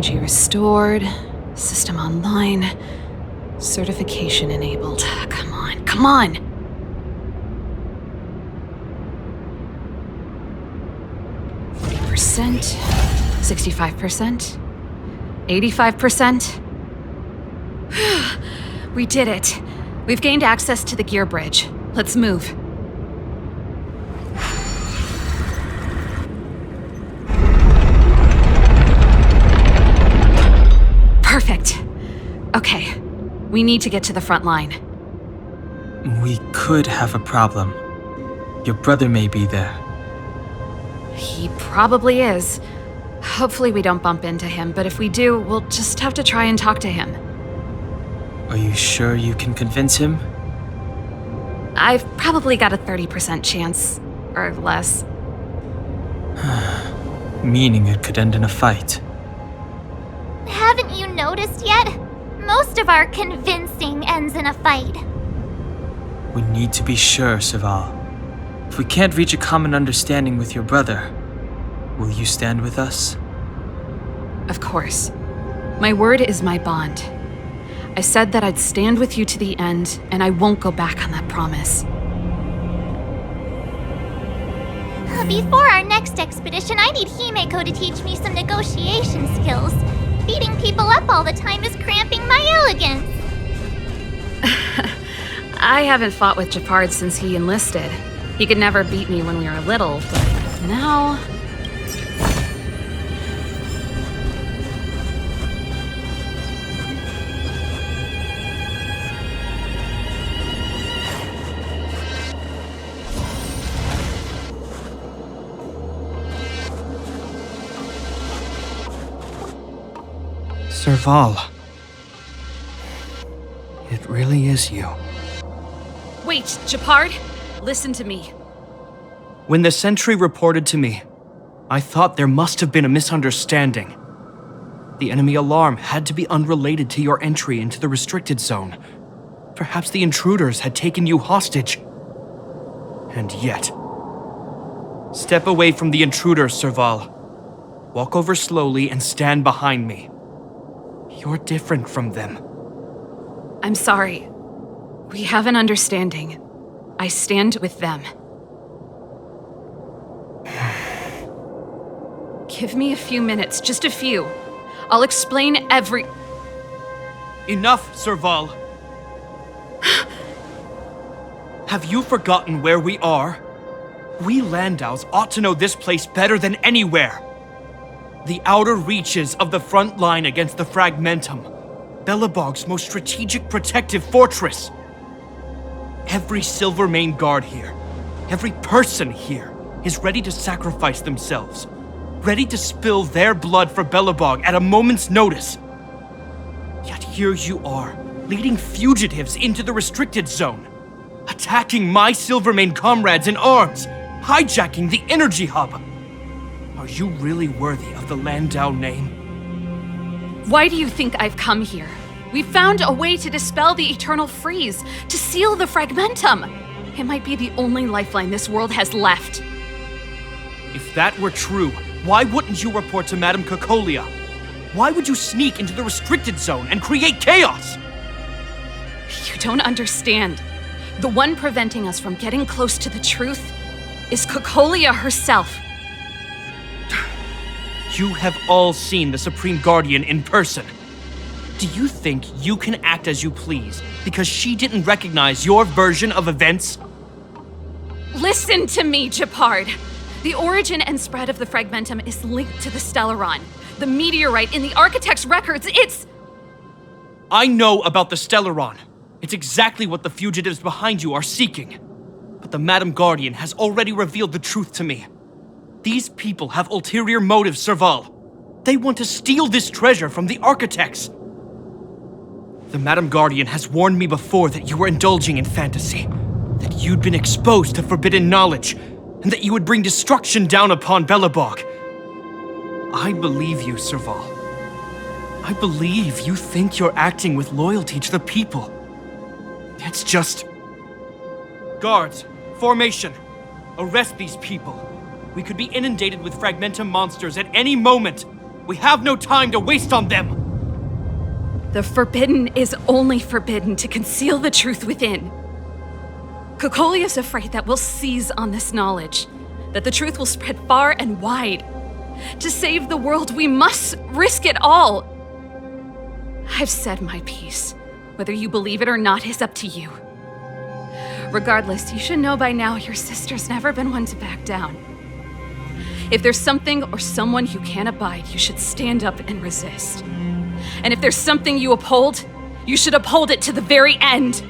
Energy restored. System online. Certification enabled. Come on, come on! %, 65%, 85%. We did it. We've gained access to the gear bridge. Let's move. Perfect. Okay, we need to get to the front line. We could have a problem. Your brother may be there. He probably is. Hopefully we don't bump into him, but if we do, we'll just have to try and talk to him. Are you sure you can convince him? I've probably got a 30% chance, or less. Meaning it could end in a fight. Haven't you noticed yet? Most of our convincing ends in a fight. We need to be sure, Serval. If we can't reach a common understanding with your brother, will you stand with us? Of course. My word is my bond. I said that I'd stand with you to the end, and I won't go back on that promise. Before our next expedition, I need Himeko to teach me some negotiation skills. Beating people up all the time is cramping my elegance. I haven't fought with Japard since he enlisted. He could never beat me when we were little, but now... Serval. It really is you. Wait, Japard! Listen to me. When the sentry reported to me, I thought there must have been a misunderstanding. The enemy alarm had to be unrelated to your entry into the restricted zone. Perhaps the intruders had taken you hostage. And yet... Step away from the intruders, Serval. Walk over slowly and stand behind me. You're different from them. I'm sorry. We have an understanding. I stand with them. Give me a few minutes, just a few. I'll explain every... Enough, Serval. Have you forgotten where we are? We Landaus ought to know this place better than anywhere. The outer reaches of the front line against the Fragmentum. Belobog's most strategic protective fortress. Every Silvermane guard here, every person here, is ready to sacrifice themselves. Ready to spill their blood for Belobog at a moment's notice. Yet here you are, leading fugitives into the restricted zone. Attacking my Silvermane comrades in arms. Hijacking the energy hub. Are you really worthy of the Landau name? Why do you think I've come here? We found a way to dispel the eternal freeze, to seal the Fragmentum. It might be the only lifeline this world has left. If that were true, why wouldn't you report to Madame Cocolia? Why would you sneak into the restricted zone and create chaos? You don't understand. The one preventing us from getting close to the truth is Cocolia herself. You have all seen the Supreme Guardian in person. Do you think you can act as you please because she didn't recognize your version of events? Listen to me, Japard. The origin and spread of the Fragmentum is linked to the Stellaron. The meteorite in the Architect's records, it's... I know about the Stellaron. It's exactly what the fugitives behind you are seeking. But the Madam Guardian has already revealed the truth to me. These people have ulterior motives, Serval. They want to steal this treasure from the Architects. The Madam Guardian has warned me before that you were indulging in fantasy, that you'd been exposed to forbidden knowledge, and that you would bring destruction down upon Belobog. I believe you, Serval. I believe you think you're acting with loyalty to the people. It's just... Guards, formation. Arrest these people. We could be inundated with Fragmentum monsters at any moment. We have no time to waste on them! The forbidden is only forbidden to conceal the truth within. Kokoli is afraid that we'll seize on this knowledge, that the truth will spread far and wide. To save the world, we must risk it all. I've said my piece. Whether you believe it or not is up to you. Regardless, you should know by now your sister's never been one to back down. If there's something or someone you can't abide, you should stand up and resist. And if there's something you uphold, you should uphold it to the very end.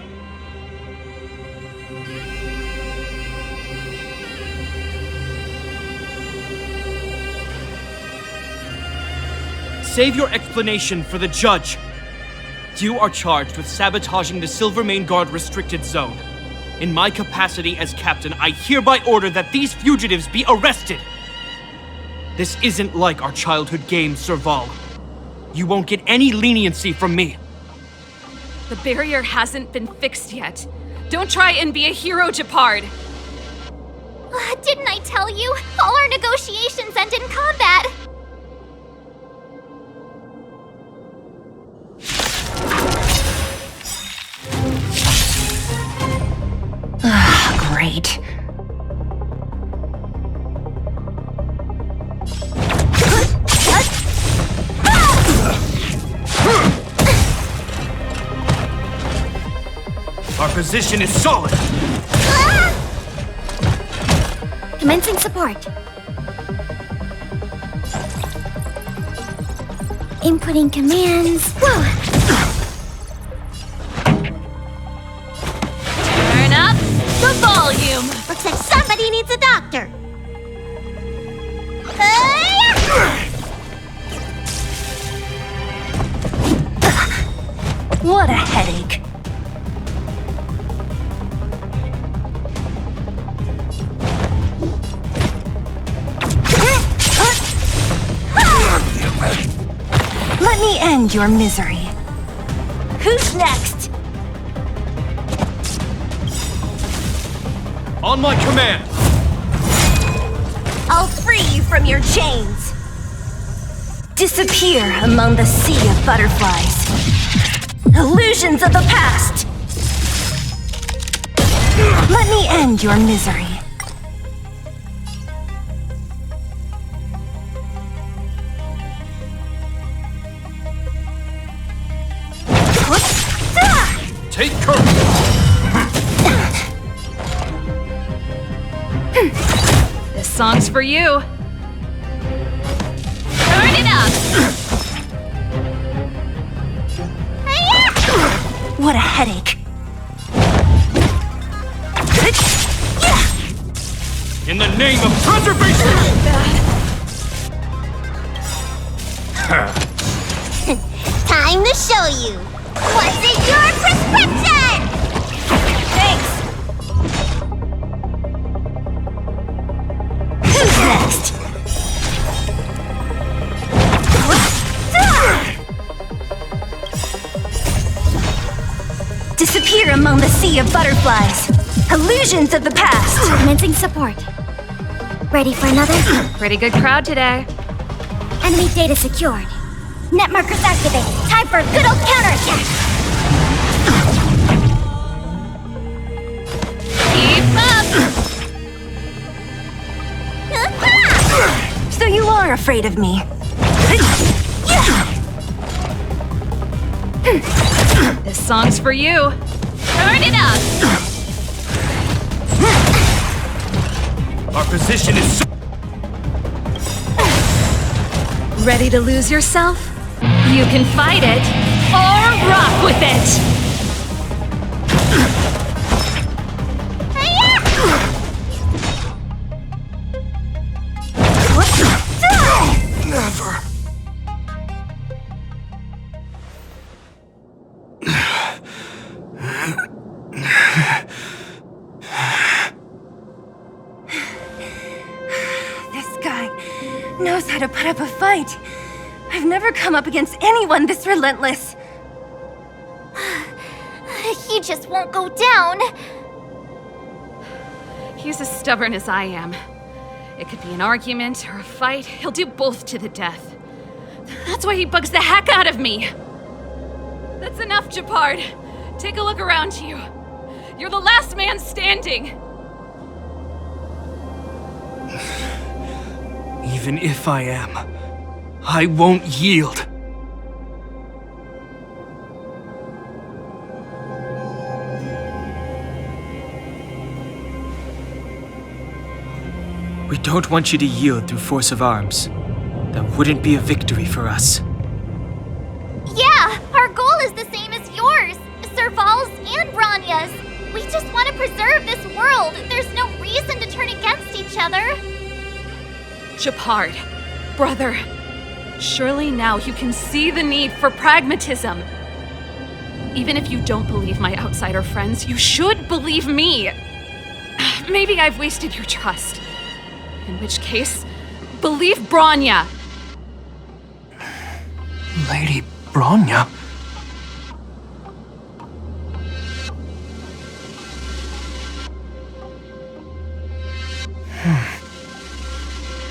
Save your explanation for the judge. You are charged with sabotaging the Silvermane Guard restricted zone. In my capacity as captain, I hereby order that these fugitives be arrested. This isn't like our childhood game, Serval. You won't get any leniency from me. The barrier hasn't been fixed yet. Don't try and be a hero, Japard. Didn't I tell you? All our negotiations end in combat. Great. Our position is solid. Commencing support. Inputting commands. Whoa! Turn up the volume. Looks like somebody needs a doctor. What a headache. Let me end your misery. Who's next? On my command. I'll free you from your chains. Disappear among the sea of butterflies. Illusions of the past. Let me end your misery. Take courage. This song's for you. Turn it up. What a headache. In the name of preservation! Time to show you. What's in your prescription? Thanks. Who's next? Disappear among the sea of butterflies. Illusions of the past. Commencing support. Ready for another? Pretty good crowd today. Enemy data secured. Net markers activated. Time for a good old counterattack. Keep up. So you are afraid of me. This song's for you. Turn it up. Our position is so Ready to lose yourself? You can fight it or rock with it. never. This guy knows how to put up a fight. I've never come up against anyone this relentless. He just won't go down. He's as stubborn as I am. It could be an argument or a fight. He'll do both to the death. That's why he bugs the heck out of me. That's enough, Japard. Take a look around you. You're the last man standing. Even if I am, I won't yield. We don't want you to yield through force of arms. That wouldn't be a victory for us. Yeah, our goal is the same as yours, Serval's and Branya's. We just want to preserve this world. There's no reason to turn against each other. Japard, brother, surely now you can see the need for pragmatism. Even if you don't believe my outsider friends, you should believe me. Maybe I've wasted your trust. In which case, believe Branya. Lady Branya?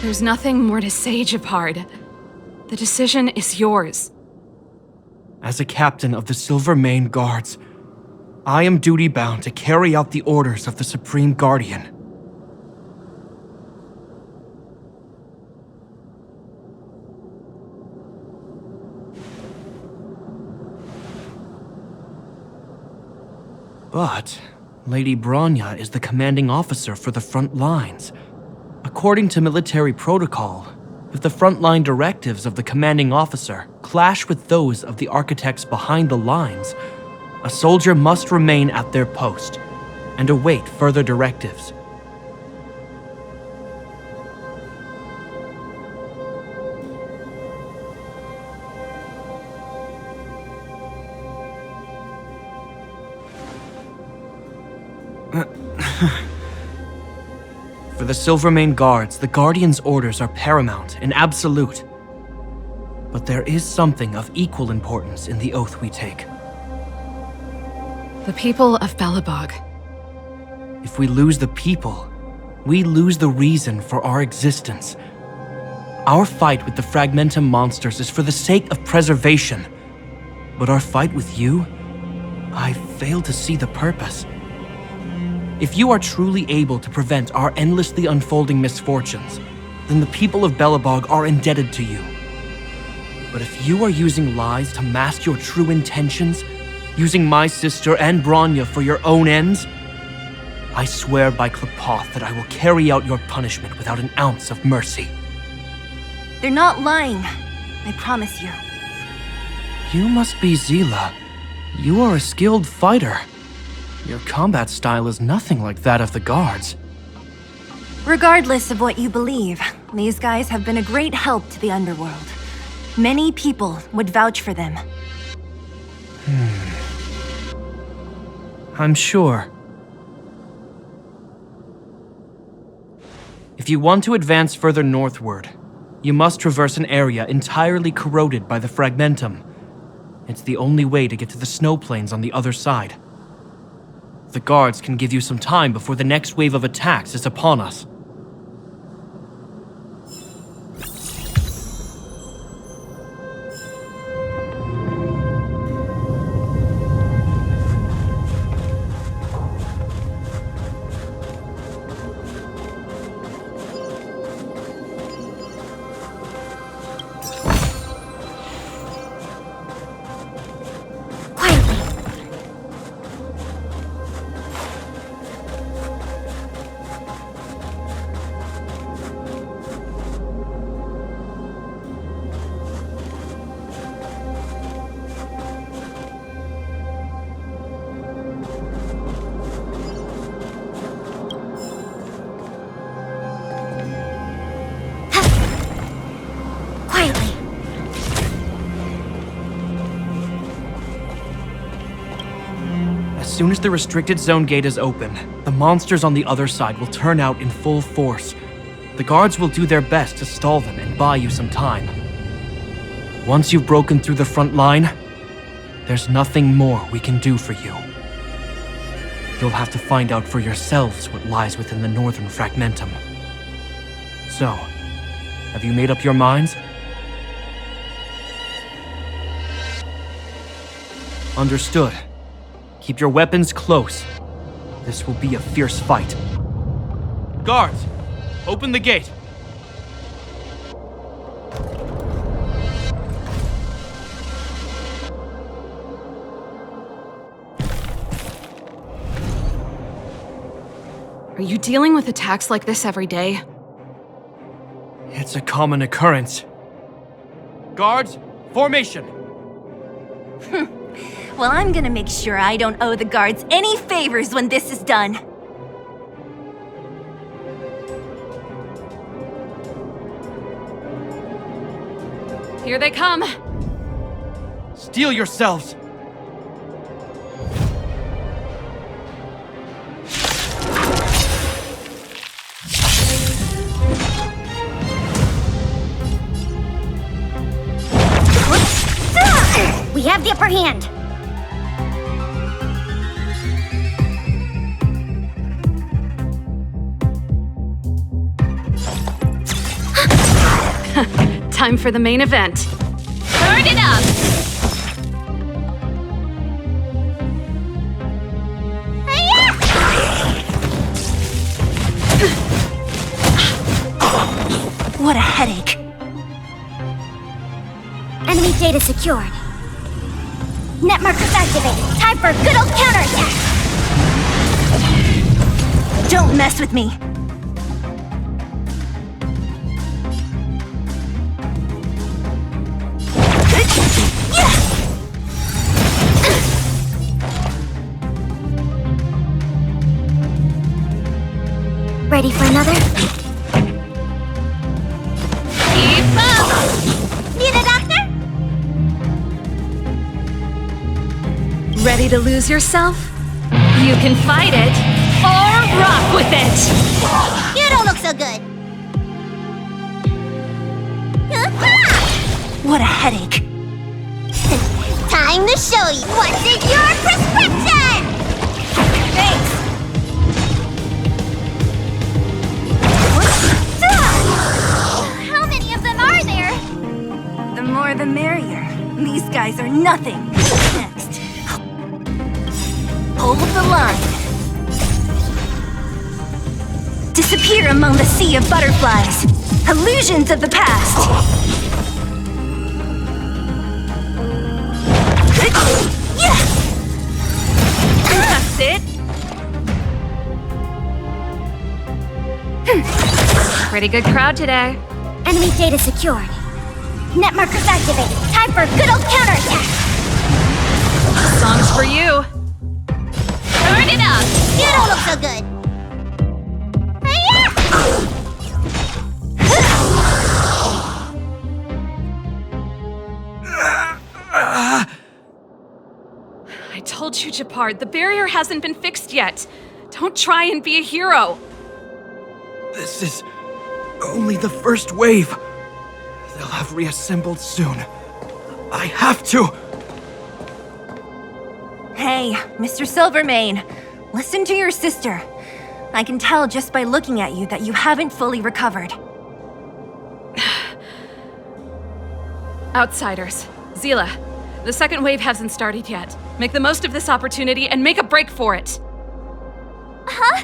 There's nothing more to say, Japard. The decision is yours. As a captain of the Silvermane Guards, I am duty-bound to carry out the orders of the Supreme Guardian. But Lady Branya is the commanding officer for the front lines. According to military protocol, if the frontline directives of the commanding officer clash with those of the architects behind the lines, a soldier must remain at their post and await further directives. For the Silvermane Guards, the Guardian's orders are paramount and absolute. But there is something of equal importance in the oath we take. The people of Belobog. If we lose the people, we lose the reason for our existence. Our fight with the Fragmentum monsters is for the sake of preservation. But our fight with you, I fail to see the purpose. If you are truly able to prevent our endlessly unfolding misfortunes, then the people of Belobog are indebted to you. But if you are using lies to mask your true intentions, using my sister and Branya for your own ends, I swear by Klepoth that I will carry out your punishment without an ounce of mercy. They're not lying. I promise you. You must be Zila. You are a skilled fighter. Your combat style is nothing like that of the guards. Regardless of what you believe, these guys have been a great help to the underworld. Many people would vouch for them. I'm sure. If you want to advance further northward, you must traverse an area entirely corroded by the Fragmentum. It's the only way to get to the snow plains on the other side. The guards can give you some time before the next wave of attacks is upon us. As soon as the restricted zone gate is open, the monsters on the other side will turn out in full force. The guards will do their best to stall them and buy you some time. Once you've broken through the front line, there's nothing more we can do for you. You'll have to find out for yourselves what lies within the northern Fragmentum. So, have you made up your minds? Understood. Keep your weapons close. This will be a fierce fight. Guards, open the gate. Are you dealing with attacks like this every day? It's a common occurrence. Guards, formation! Well, I'm gonna make sure I don't owe the guards any favors when this is done. Here they come! Steel yourselves! We have the upper hand. Time for the main event. Turn it up! What a headache. Enemy data secured. Net markers activated. Time for a good old counterattack. Don't mess with me. Ready for another? Keep up! Need a doctor? Ready to lose yourself? You can fight it, or rock with it! You don't look so good. What a headache. Time to show you what's in your prescription! Thanks. How many of them are there? The more the merrier. These guys are nothing. Next. Hold the line. Disappear among the sea of butterflies. Illusions of the past. That's it! Pretty good crowd today. Enemy data secured. Net markers activated. Time for a good old counterattack. Song's for you. Turn it up! You don't look so good. I told you, Japard, the barrier hasn't been fixed yet. Don't try and be a hero. This is only the first wave. They'll have reassembled soon. I have to! Hey, Mr. Silvermane. Listen to your sister. I can tell just by looking at you that you haven't fully recovered. Outsiders. Zila, the second wave hasn't started yet. Make the most of this opportunity and make a break for it. Huh?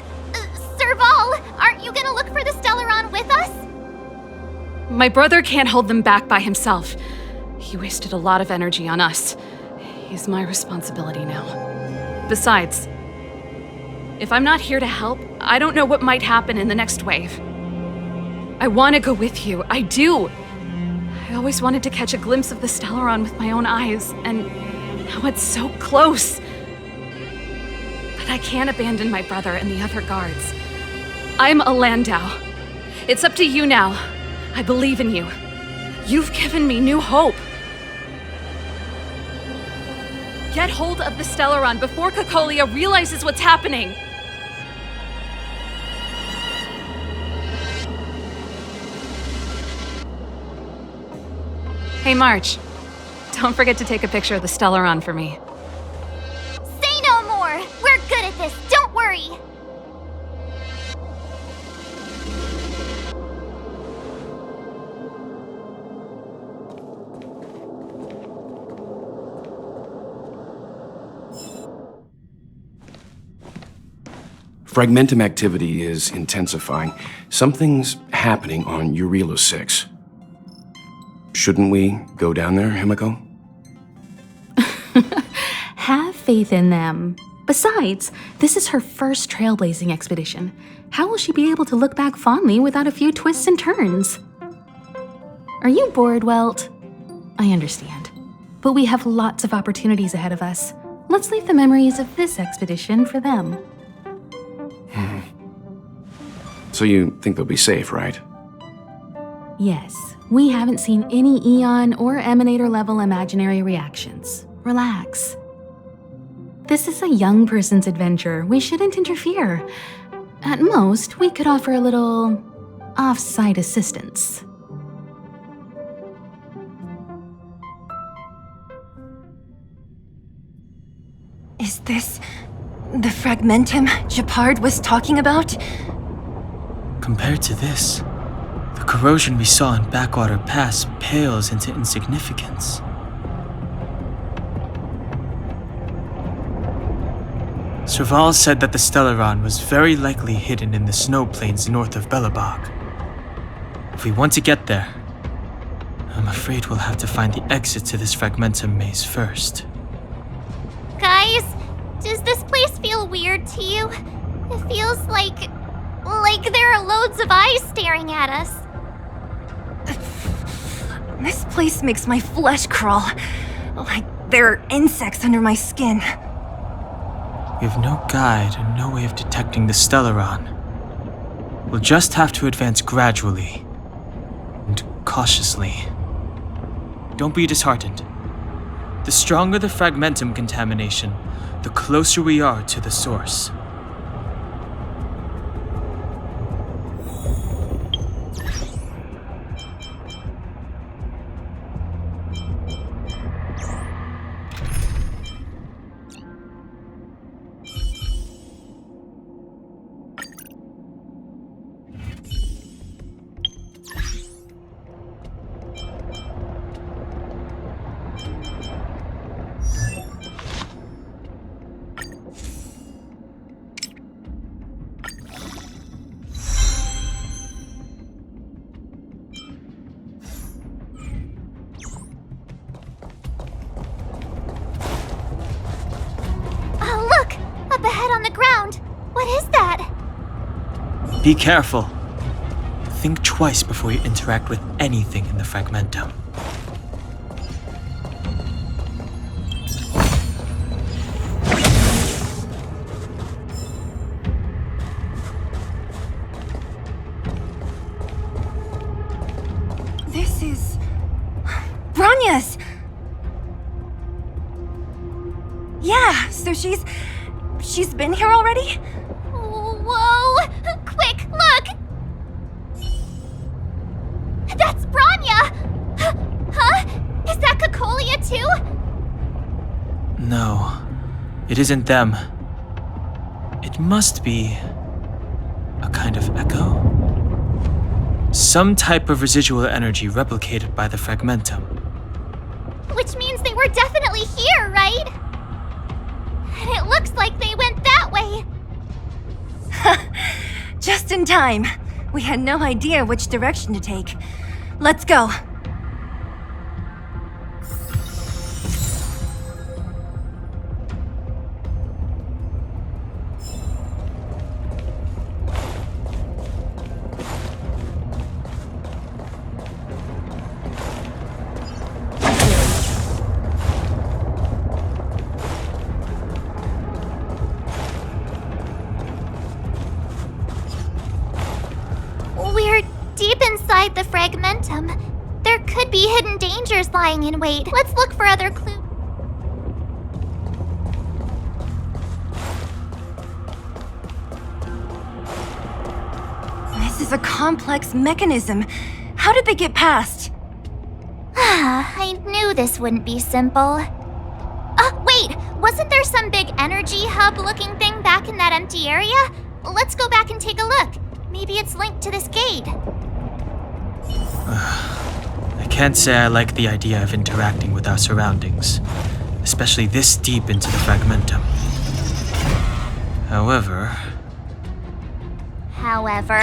Serval, aren't you gonna look for the Stellaron with us? My brother can't hold them back by himself. He wasted a lot of energy on us. He's my responsibility now. Besides, if I'm not here to help, I don't know what might happen in the next wave. I want to go with you. I do. I always wanted to catch a glimpse of the Stellaron with my own eyes, and now it's so close. But I can't abandon my brother and the other guards. I'm a Landau. It's up to you now. I believe in you. You've given me new hope. Get hold of the Stellaron before Cocolia realizes what's happening. Hey, March. Don't forget to take a picture of the Stellaron for me. Say no more! We're good at this, don't worry! Fragmentum activity is intensifying. Something's happening on Urilo 6. Shouldn't we go down there, Himiko? Have faith in them. Besides, this is her first trailblazing expedition. How will she be able to look back fondly without a few twists and turns? Are you bored, Welt? I understand. But we have lots of opportunities ahead of us. Let's leave the memories of this expedition for them. So you think they'll be safe, right? Yes, we haven't seen any Eon or Emanator level imaginary reactions. Relax. This is a young person's adventure. We shouldn't interfere. At most, we could offer a little off-site assistance. Is this the Fragmentum Japard was talking about? Compared to this, the corrosion we saw in Backwater Pass pales into insignificance. Serval said that the Stellaron was very likely hidden in the snow plains north of Belobog. If we want to get there, I'm afraid we'll have to find the exit to this Fragmentum maze first. Guys, does this place feel weird to you? It feels like there are loads of eyes staring at us. This place makes my flesh crawl. Like there are insects under my skin. We have no guide and no way of detecting the Stellaron. We'll just have to advance gradually and cautiously. Don't be disheartened. The stronger the Fragmentum contamination, the closer we are to the source. Be careful. Think twice before you interact with anything in the Fragmentum. This is... Bronya's! Yeah, so she's been here already? Whoa! Quick, look! That's Bronya! Huh? Is that Cocolia too? No, it isn't them. It must be a kind of echo? Some type of residual energy replicated by the Fragmentum. Which means they were definitely here, right? And it looks like they went that way. Just in time. We had no idea which direction to take. Let's go. The Fragmentum. There could be hidden dangers lying in wait. Let's look for other clues. This is a complex mechanism. How did they get past? I knew this wouldn't be simple. Wait! Wasn't there some big energy hub-looking thing back in that empty area? Let's go back and take a look. Maybe it's linked to this gate. I can't say I like the idea of interacting with our surroundings, especially this deep into the Fragmentum. However, however.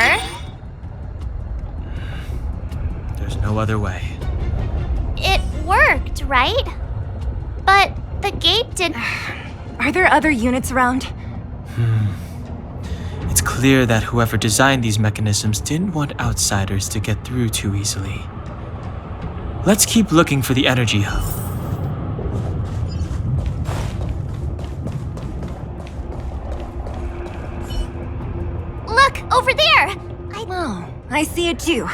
There's no other way. It worked, right? But the gate didn't... Are there other units around? It's clear that whoever designed these mechanisms didn't want outsiders to get through too easily. Let's keep looking for the energy hub. Look, over there! Oh, I see it too.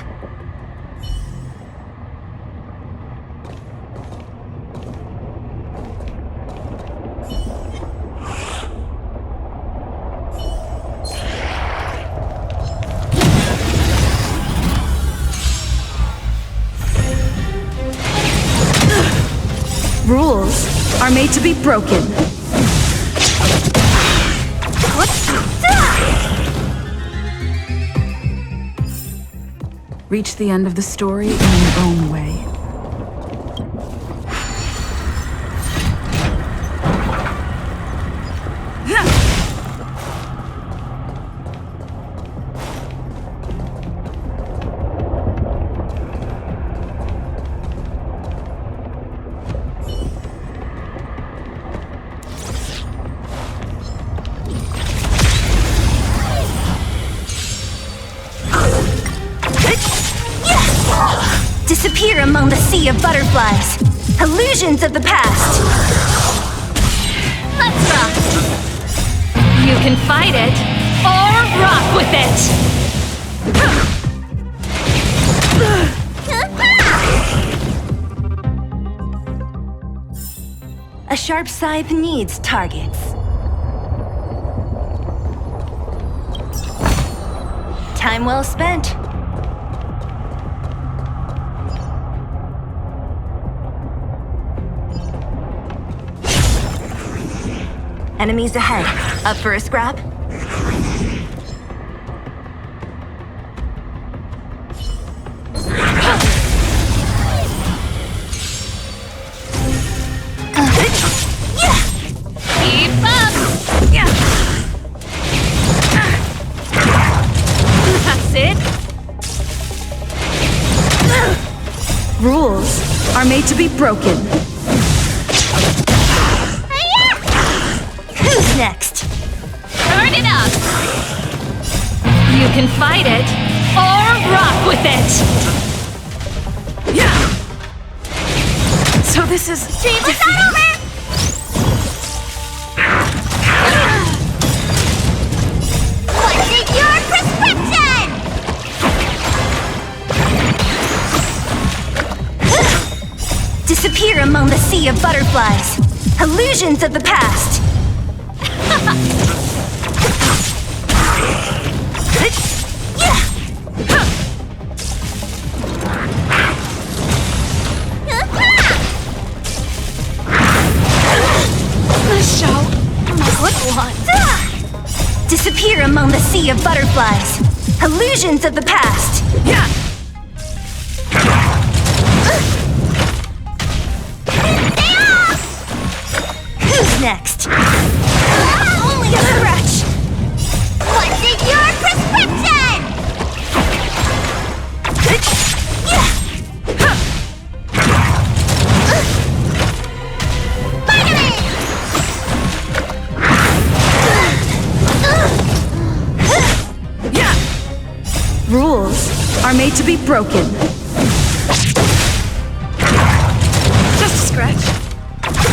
Rules are made to be broken. Reach the end of the story in your own way. Disappear among the sea of butterflies. Illusions of the past. Let's rock! You can fight it, or rock with it! A sharp scythe needs targets. Time well spent. Enemies ahead. Up for a scrap? Keep up! That's it! Rules are made to be broken. Who's next? Turn it up! You can fight it, or rock with it! Yeah. So this is... Was that over? What's in your prescription? Disappear among the sea of butterflies. Illusions of the past. Nice show. What one? Disappear among the sea of butterflies. Illusions of the past. Yeah. Who's next? Only a scratch. What's in your prescription? Yeah. Rules are made to be broken. Just a scratch.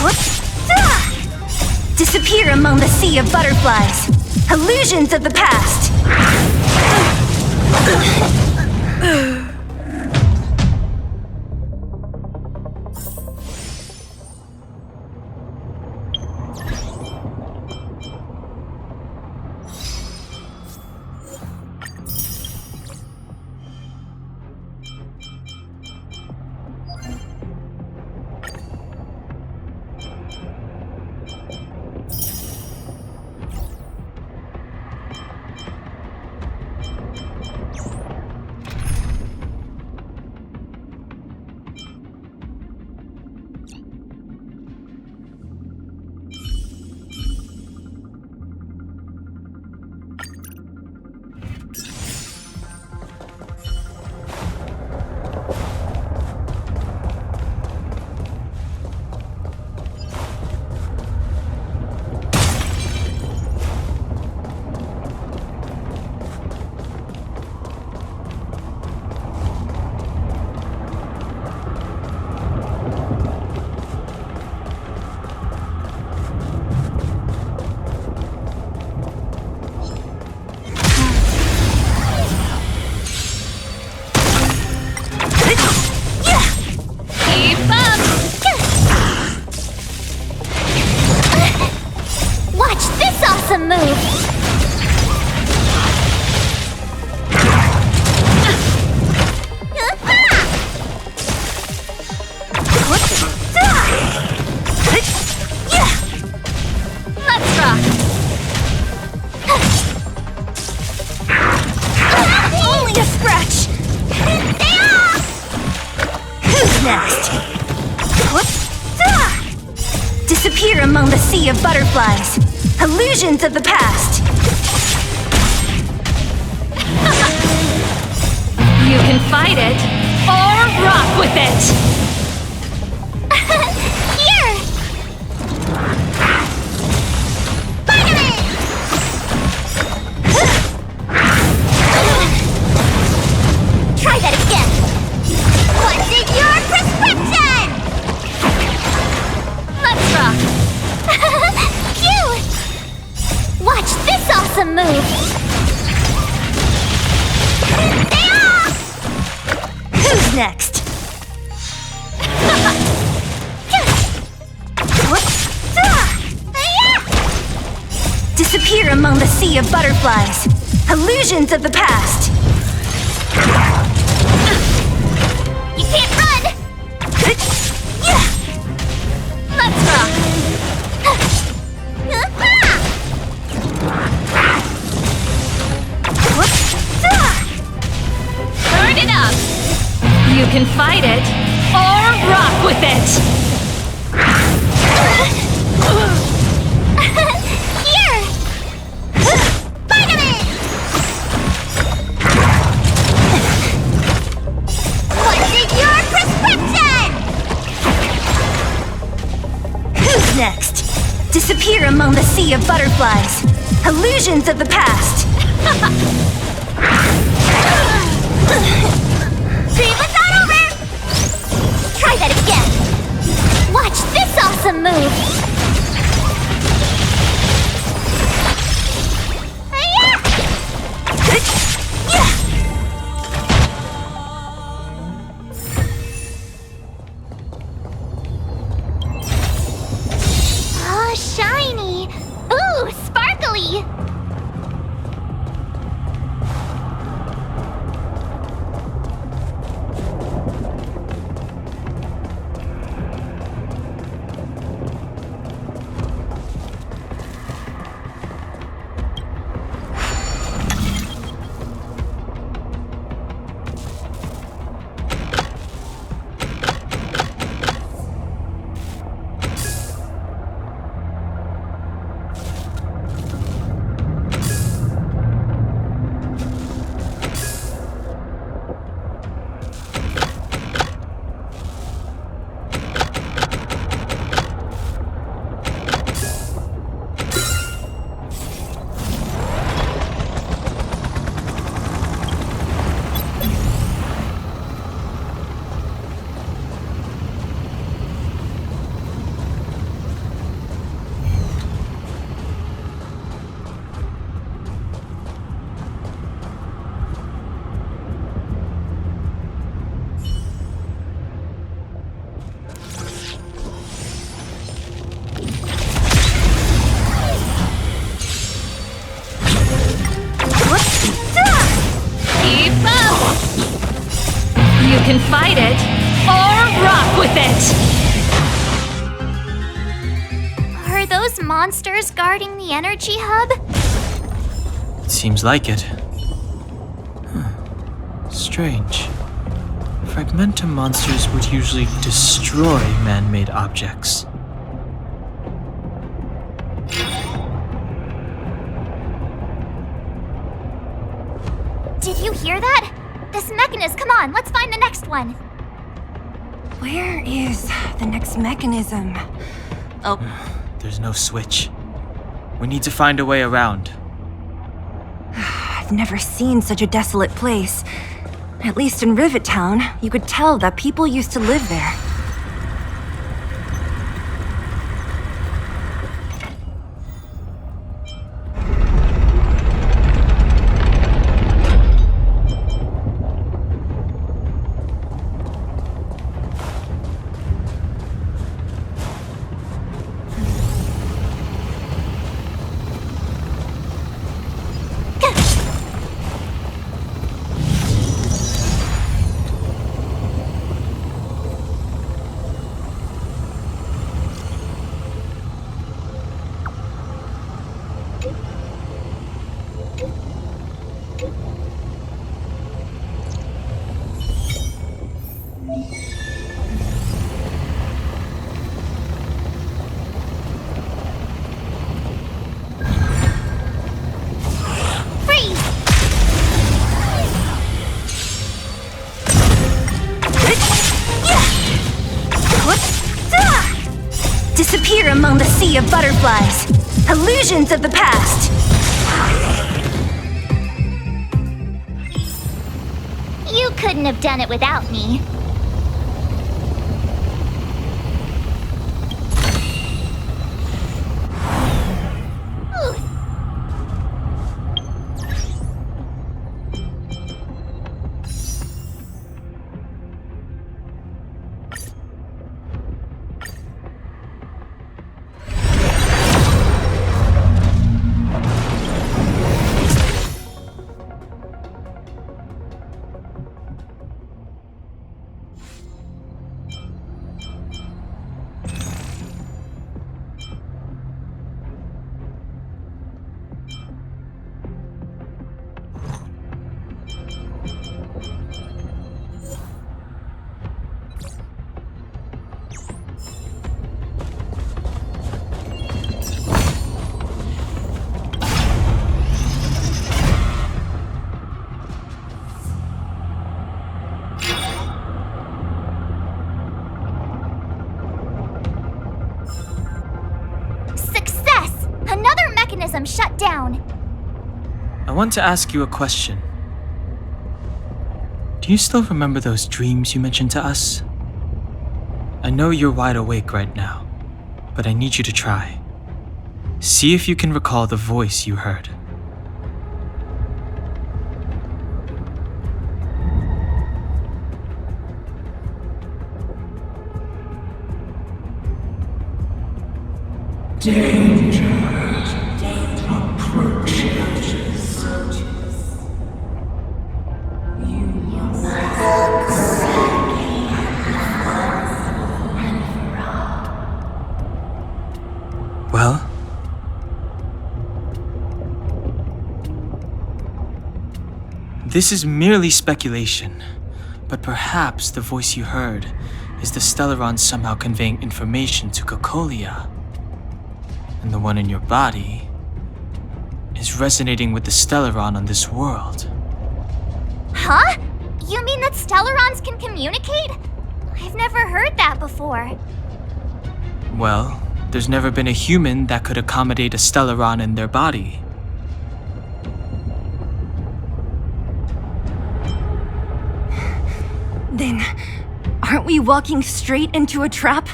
Whoops. Disappear among the sea of butterflies. Illusions of the past. move. Let's rock! Only a scratch! Who's next? Disappear among the sea of butterflies. Illusions of the past. You can fight it, or rock with it! Here! Finally! Try that again! What's in your prescription? Let's rock! Cute! Watch this awesome move! Who's next? Disappear among the sea of butterflies. Illusions of the past. You can't run! Let's rock! Turn it up! You can fight it, or rock with it! Here! Finally! What's in your prescription? Who's next? Disappear among the sea of butterflies. Illusions of the past. See, but not over! Try that again! Watch this awesome move! Oh, shiny! Ooh, sparkly! can fight it, or rock with it! Are those monsters guarding the energy hub? It seems like it. Strange. Fragmentum monsters would usually destroy man-made objects. Did you hear that? This mechanism, come on, let's find the next one. Where is the next mechanism? Oh, There's no switch. We need to find a way around. I've never seen such a desolate place. At least in Rivet Town, you could tell that people used to live there. sea of butterflies. Illusions of the past. You couldn't have done it without me. Shut down. I want to ask you a question. Do you still remember those dreams you mentioned to us? I know you're wide awake right now, but I need you to try. See if you can recall the voice you heard. Well? This is merely speculation, but perhaps the voice you heard is the Stellaron somehow conveying information to Cocolia. And the one in your body is resonating with the Stellaron on this world. Huh? You mean that Stellarons can communicate? I've never heard that before. Well, there's never been a human that could accommodate a Stellaron in their body. Then, aren't we walking straight into a trap?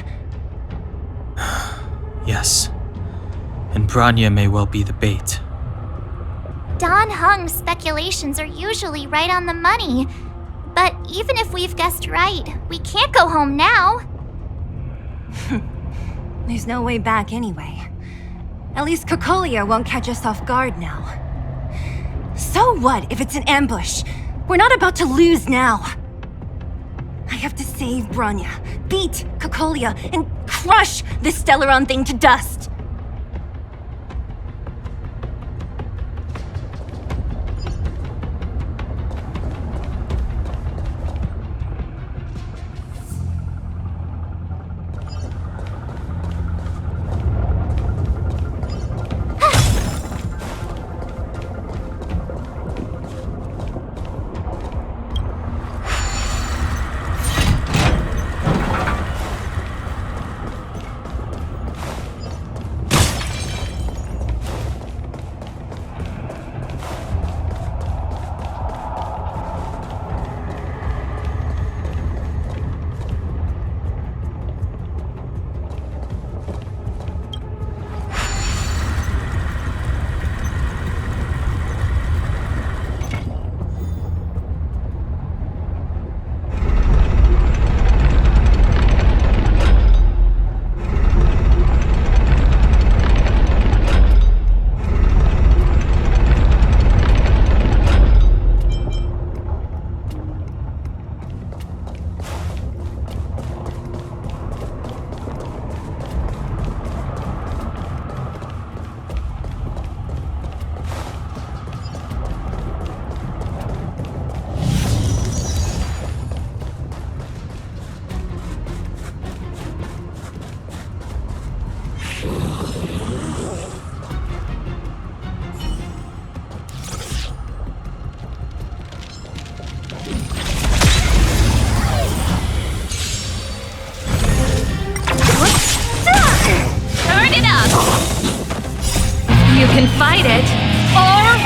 Yes. And Branya may well be the bait. Dань Heng's speculations are usually right on the money. But even if we've guessed right, we can't go home now. There's no way back anyway. At least Cocolia won't catch us off guard now. So what if it's an ambush? We're not about to lose now. I have to save Branya, beat Cocolia, and crush this Stellaron thing to dust.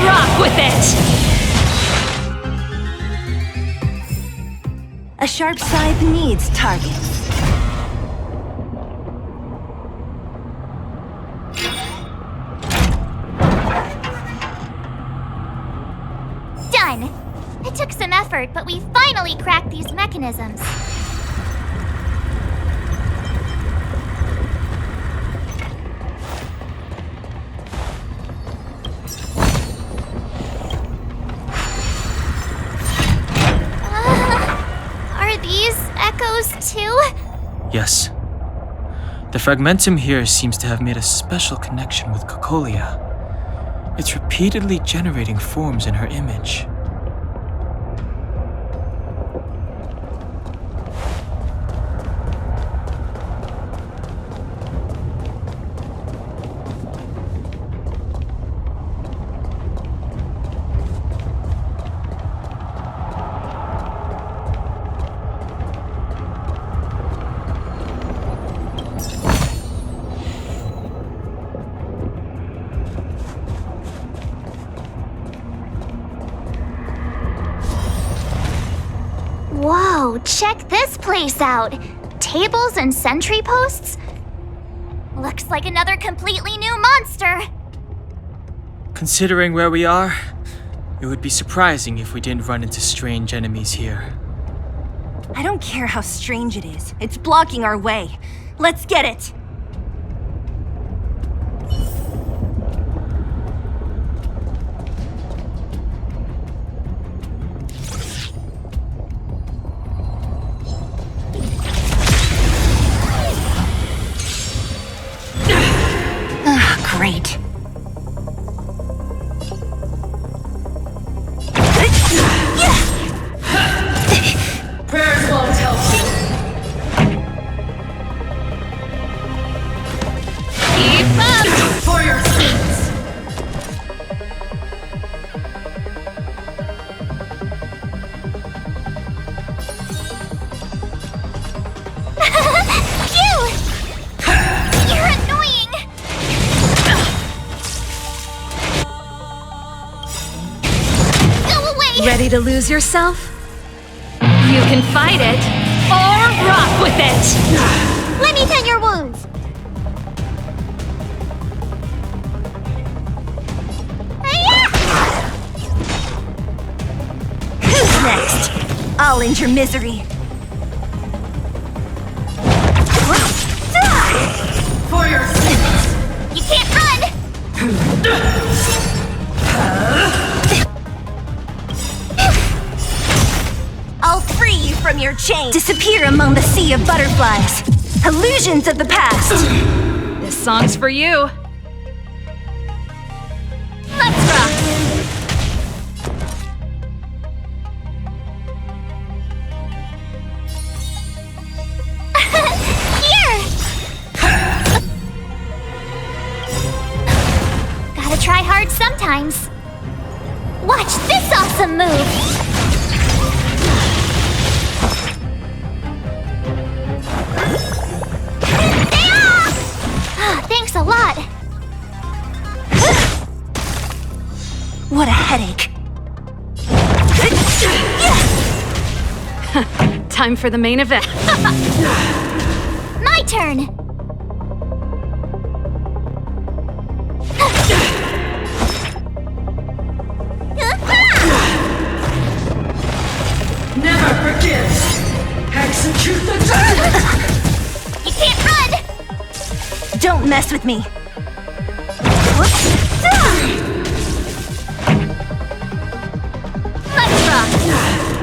rock with it! A sharp scythe needs targets. Done! It took some effort, but we finally cracked these mechanisms. Are these echoes too? Yes. The fragmentum here seems to have made a special connection with Cocolia. It's repeatedly generating forms in her image. Whoa, check this place out! Tables and sentry posts? Looks like another completely new monster! Considering where we are, it would be surprising if we didn't run into strange enemies here. I don't care how strange it is. It's blocking our way. Let's get it! Great. Prayers won't help you. Keep up! For your sins. You're annoying! Go away! Ready to lose yourself? You can fight it, or rock with it! Let me tend your wounds! Who's next? I'll end your misery. For your sins. You can't run! I'll free you from your chains. Disappear among the sea of butterflies. Illusions of the past. This song's for you. Let's rock! Here! Gotta try hard sometimes. Watch this awesome move! Thanks a lot. What a headache. Time for the main event. My turn. Never forgive. Execute the target. You can't run. Don't mess with me. Let's rock.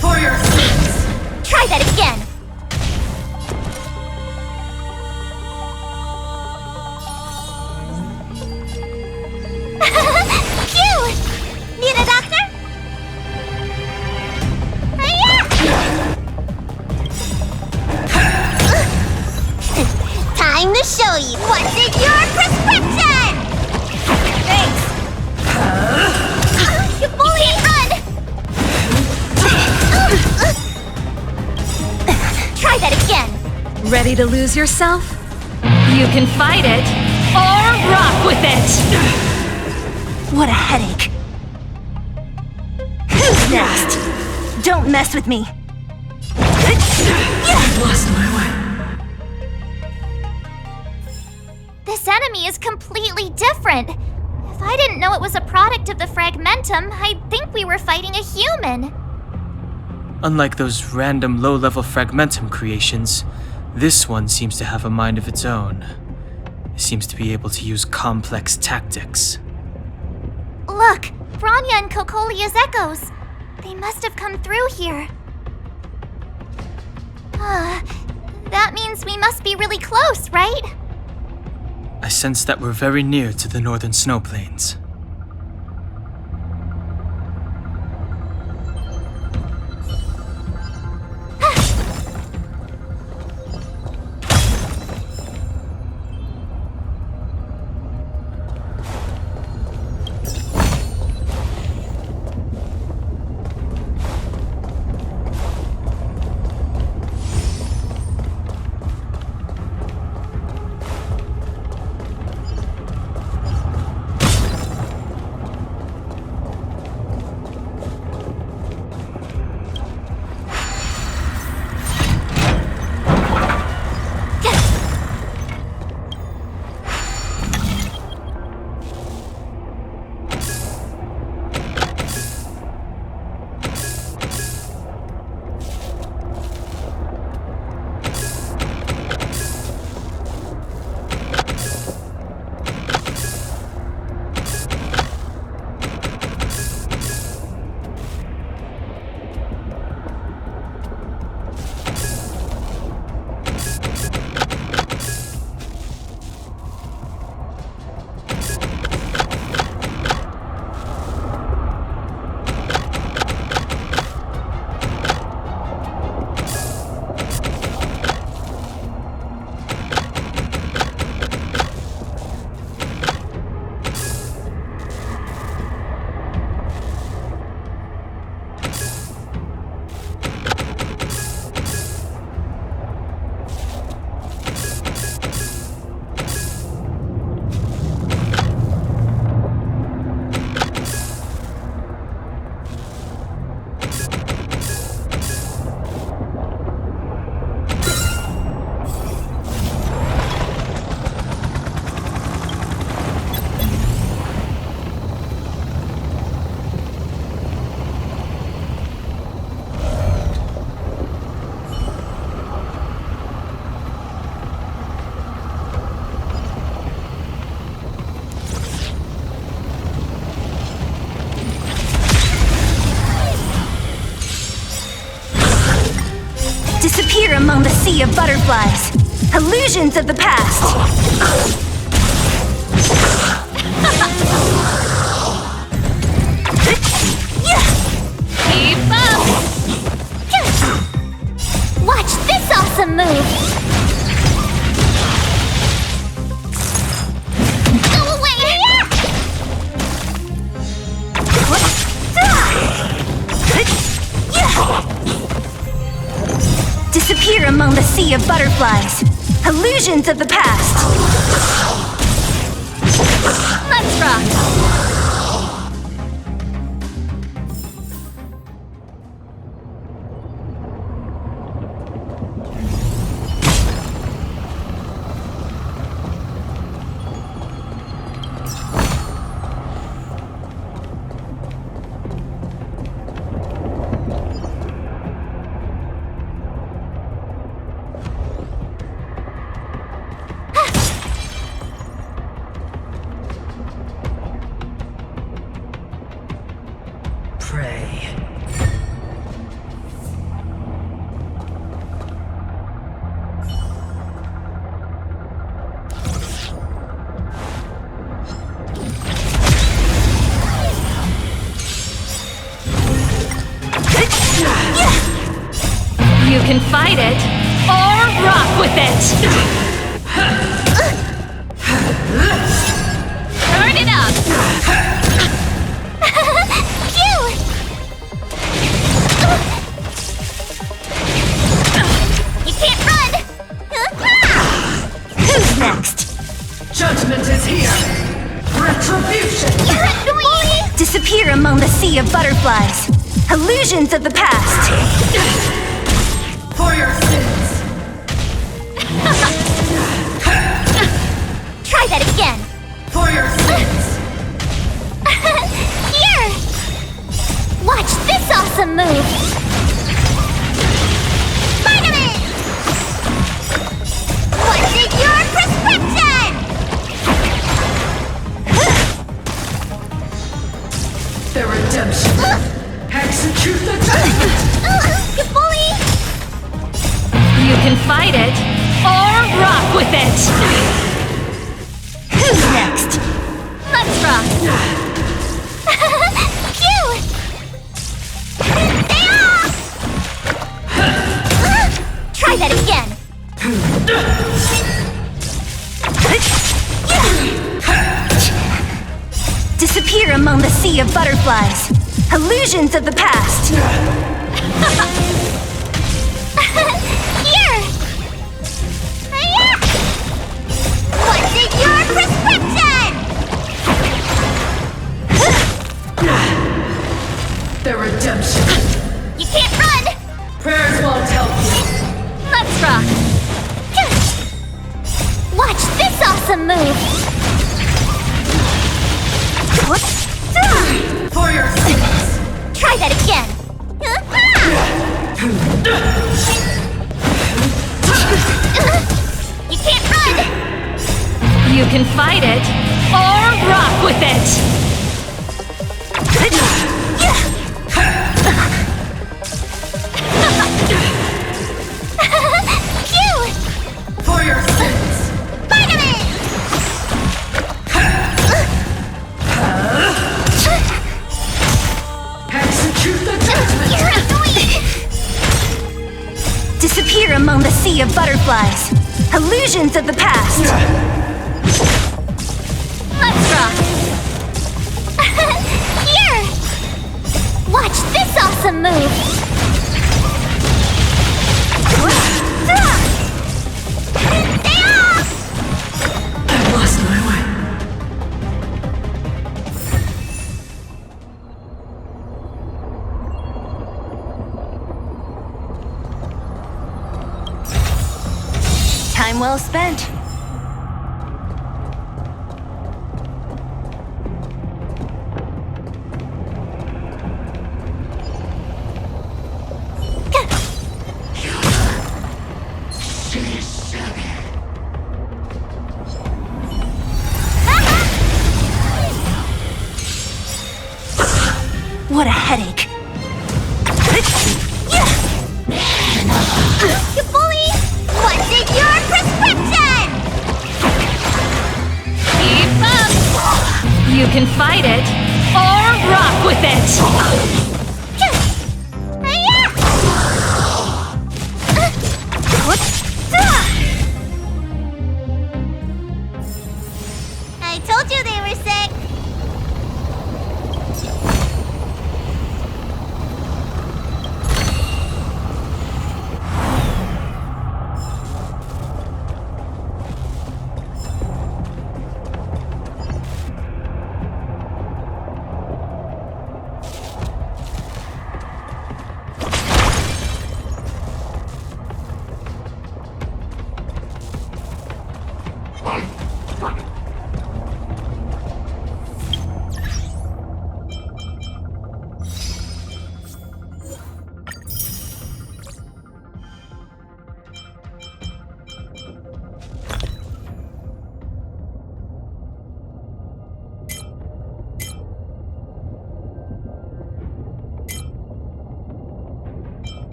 For your sins. Try that again. Cute! Need a doctor? Time to show you what's in your prescription! Thanks. You bully! Run! Try that again. Ready to lose yourself? You can fight it, or rock with it! What a headache. next? Don't mess with me. I've lost my way. This enemy is completely different. If I didn't know it was a product of the fragmentum, I'd think we were fighting a human. Unlike those random low-level fragmentum creations, this one seems to have a mind of its own. It seems to be able to use complex tactics. Look, Bronya and Kokolia's echoes. They must have come through here. That means we must be really close, right? I sense that we're very near to the northern snow plains. Disappear among the sea of butterflies. Illusions of the past. Keep up! Watch this awesome move! Go away! Disappear among the sea of butterflies. Illusions of the past. Let's rock! You can fight it, or rock with it! Turn it up! Phew! You can't run! Who's next? Judgment is here! Retribution! You're annoying! Disappear among the sea of butterflies. Illusions of the past. For your sins. Try that again. For your sins. Here! Watch this awesome move! Spider-Man! What's in your prescription? The redemption. Execute the judgment. You bully! You can fight it, or rock with it! Who's next? Let's rock! Cute! Stay off! Try that again! Disappear among the sea of butterflies. Illusions of the past. Here! Hiya! What's in your prescription? The redemption. You can't run! Prayers won't help you. Let's rock! Watch this awesome move! For your sins. Try that again! You can't run! You can fight it, or rock with it! Cute! For your sins. Spider-Man! Execute the judgment. You're annoying! Disappear among the sea of butterflies. Illusions of the past. Let's rock! Here! Watch this awesome move! Stay off! I've lost my way. Time well spent. What a headache. You bully! What's in your prescription? Keep up! You can fight it, or rock with it! I told you they were sick!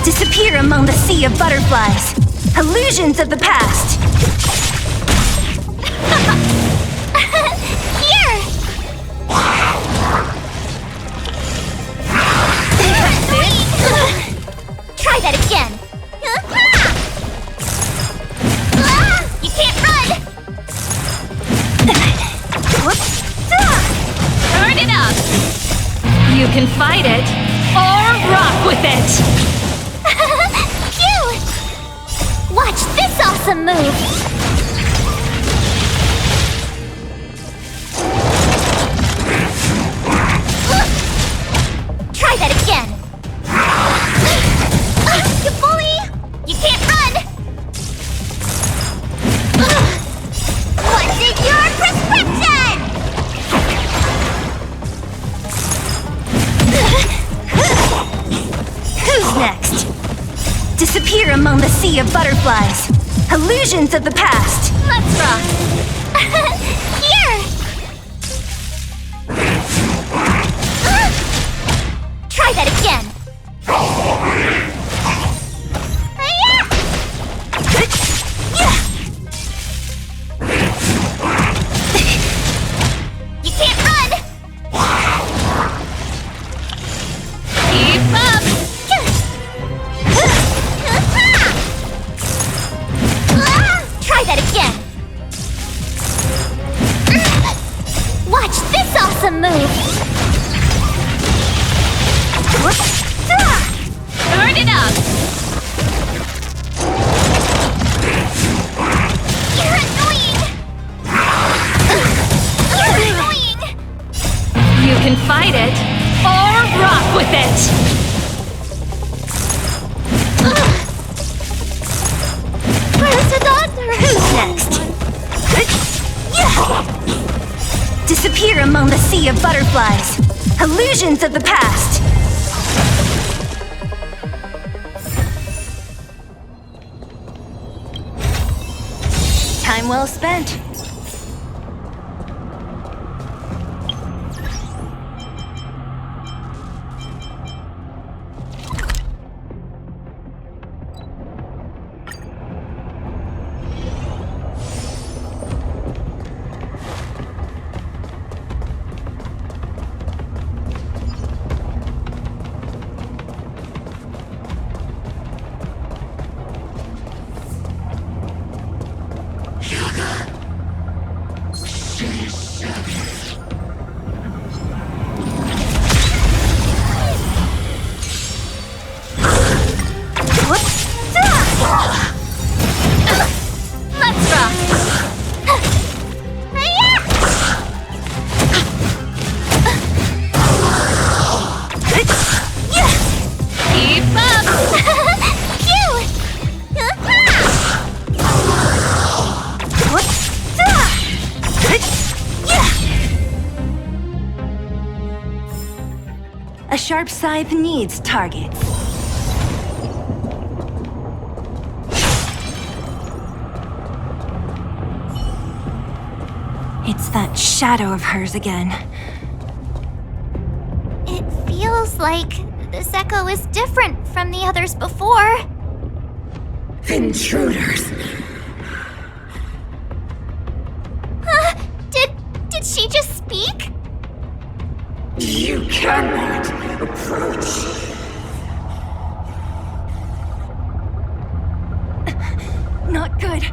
Disappear among the sea of butterflies. Illusions of the past. Here! it up! You can fight it, or rock with it! Cute! Watch this awesome move! Try that again! You bully! You can't run! What's in your prescription? Who's next? Disappear among the sea of butterflies. Illusions of the past. Let's rock! Here! Try that again! You can't run! Keep up! Try that again! Watch this awesome move! Turn it up! You're annoying! You're annoying! You can fight it, or rock with it! Where's the doctor? Who's next? Disappear among the sea of butterflies. Illusions of the past. Time well spent. Let's rock! Keep up! Cute! A sharp scythe needs targets. It's that shadow of hers again. It feels like this echo is different from the others before. Intruders. Did she just speak? You cannot approach. Not good.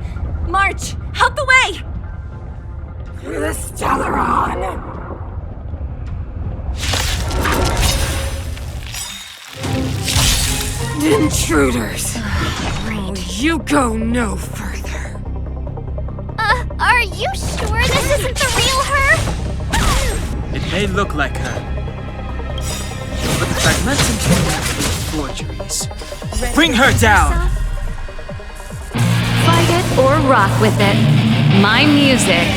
March, out the way! The Stellaron. Intruders. You go no further. Are you sure this isn't the real her? It may look like her, but the fragmentum can be forgeries. Bring her down! Fight it or rock with it. My music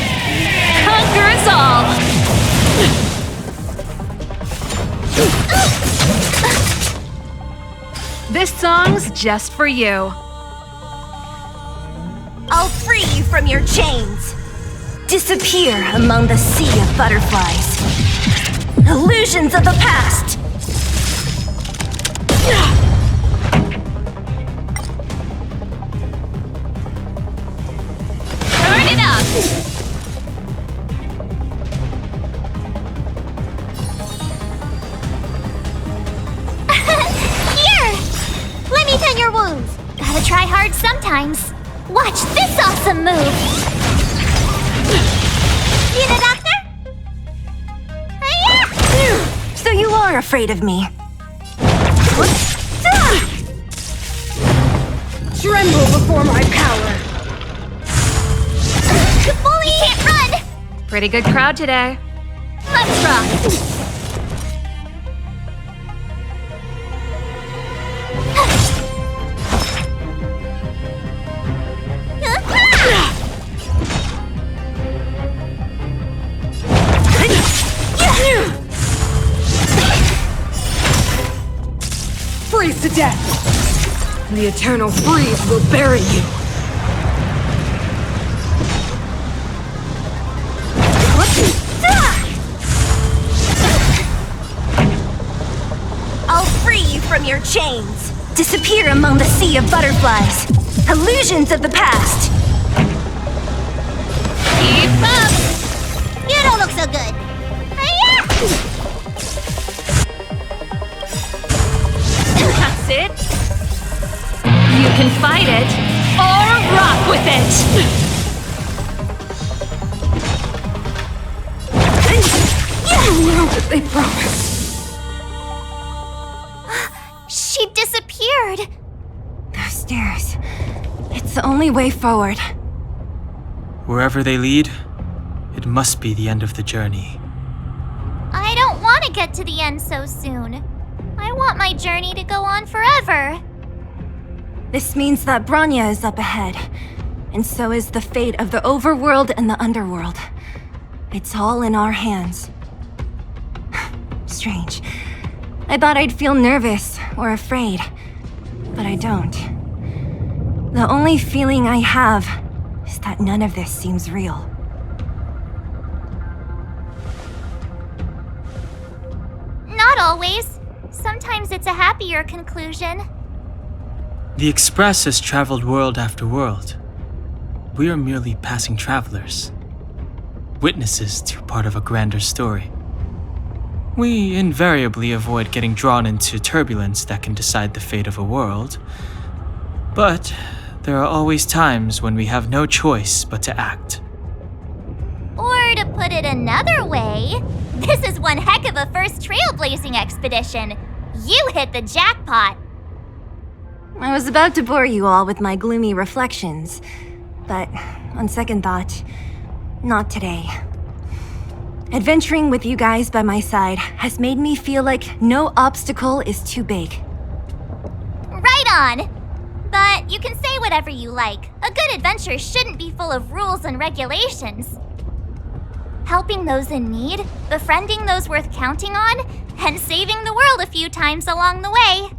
conquers all! This song's just for you. I'll free you from your chains. Disappear among the sea of butterflies. Illusions of the past. Turn it up! Here! Let me tend your wounds. Gotta try hard sometimes. Watch this awesome move! Need a doctor? Hiya! are afraid of me. Tremble before my power! Fully can't run! Pretty good crowd today. Let's rock! Freeze to death! The eternal freeze will bury you! I'll free you from your chains. Disappear among the sea of butterflies. Illusions of the past. Keep up! You don't look so good. Hi-ya! That's it. You can fight it, or rock with it! Now that they promised. She disappeared. Those stairs. It's the only way forward. Wherever they lead, it must be the end of the journey. I don't want to get to the end so soon. I want my journey to go on forever. This means that Bronya is up ahead, and so is the fate of the overworld and the underworld. It's all in our hands. Strange. I thought I'd feel nervous or afraid, but I don't. The only feeling I have is that none of this seems real. Not always. Sometimes it's a happier conclusion. The Express has traveled world after world. We are merely passing travelers, witnesses to part of a grander story. We invariably avoid getting drawn into turbulence that can decide the fate of a world, but there are always times when we have no choice but to act. Or to put it another way, this is one heck of a first trailblazing expedition. You hit the jackpot. I was about to bore you all with my gloomy reflections, but on second thought, not today. Adventuring with you guys by my side has made me feel like no obstacle is too big. Right on. But you can say whatever you like. A good adventure shouldn't be full of rules and regulations. Helping those in need, befriending those worth counting on, and saving the world a few times along the way.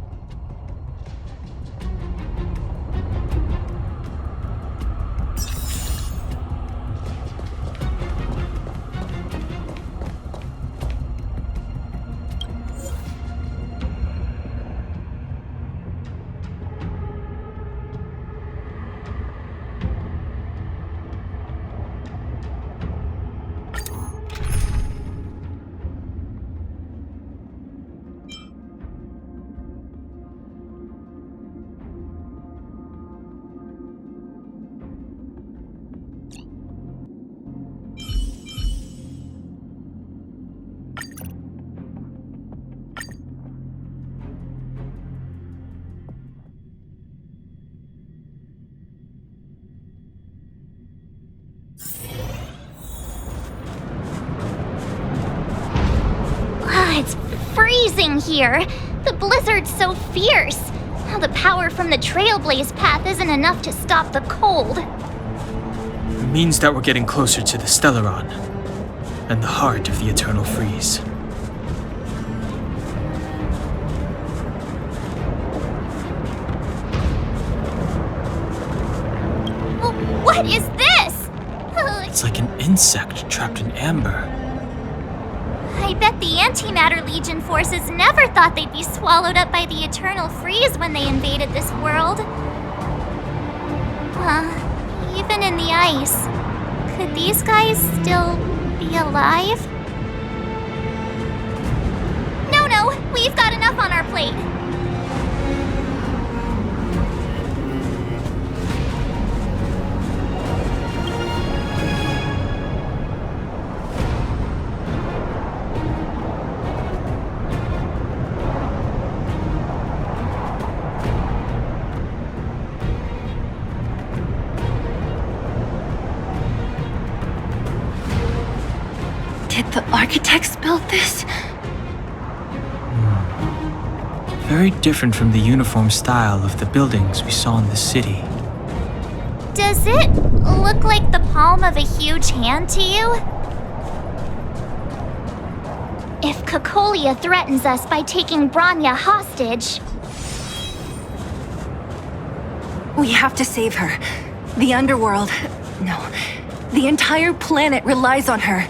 It's freezing here. The blizzard's so fierce. The power from the Trailblaze path isn't enough to stop the cold. It means that we're getting closer to the Stellaron, and the heart of the Eternal Freeze. What is this? It's like an insect trapped in amber. I bet the Antimatter Legion forces never thought they'd be swallowed up by the Eternal Freeze when they invaded this world. Even in the ice, could these guys still be alive? No, we've got enough on our plate. architects built this? Very different from the uniform style of the buildings we saw in the city. Does it look like the palm of a huge hand to you? If Cocolia threatens us by taking Bronya hostage... We have to save her. The underworld... No. The entire planet relies on her.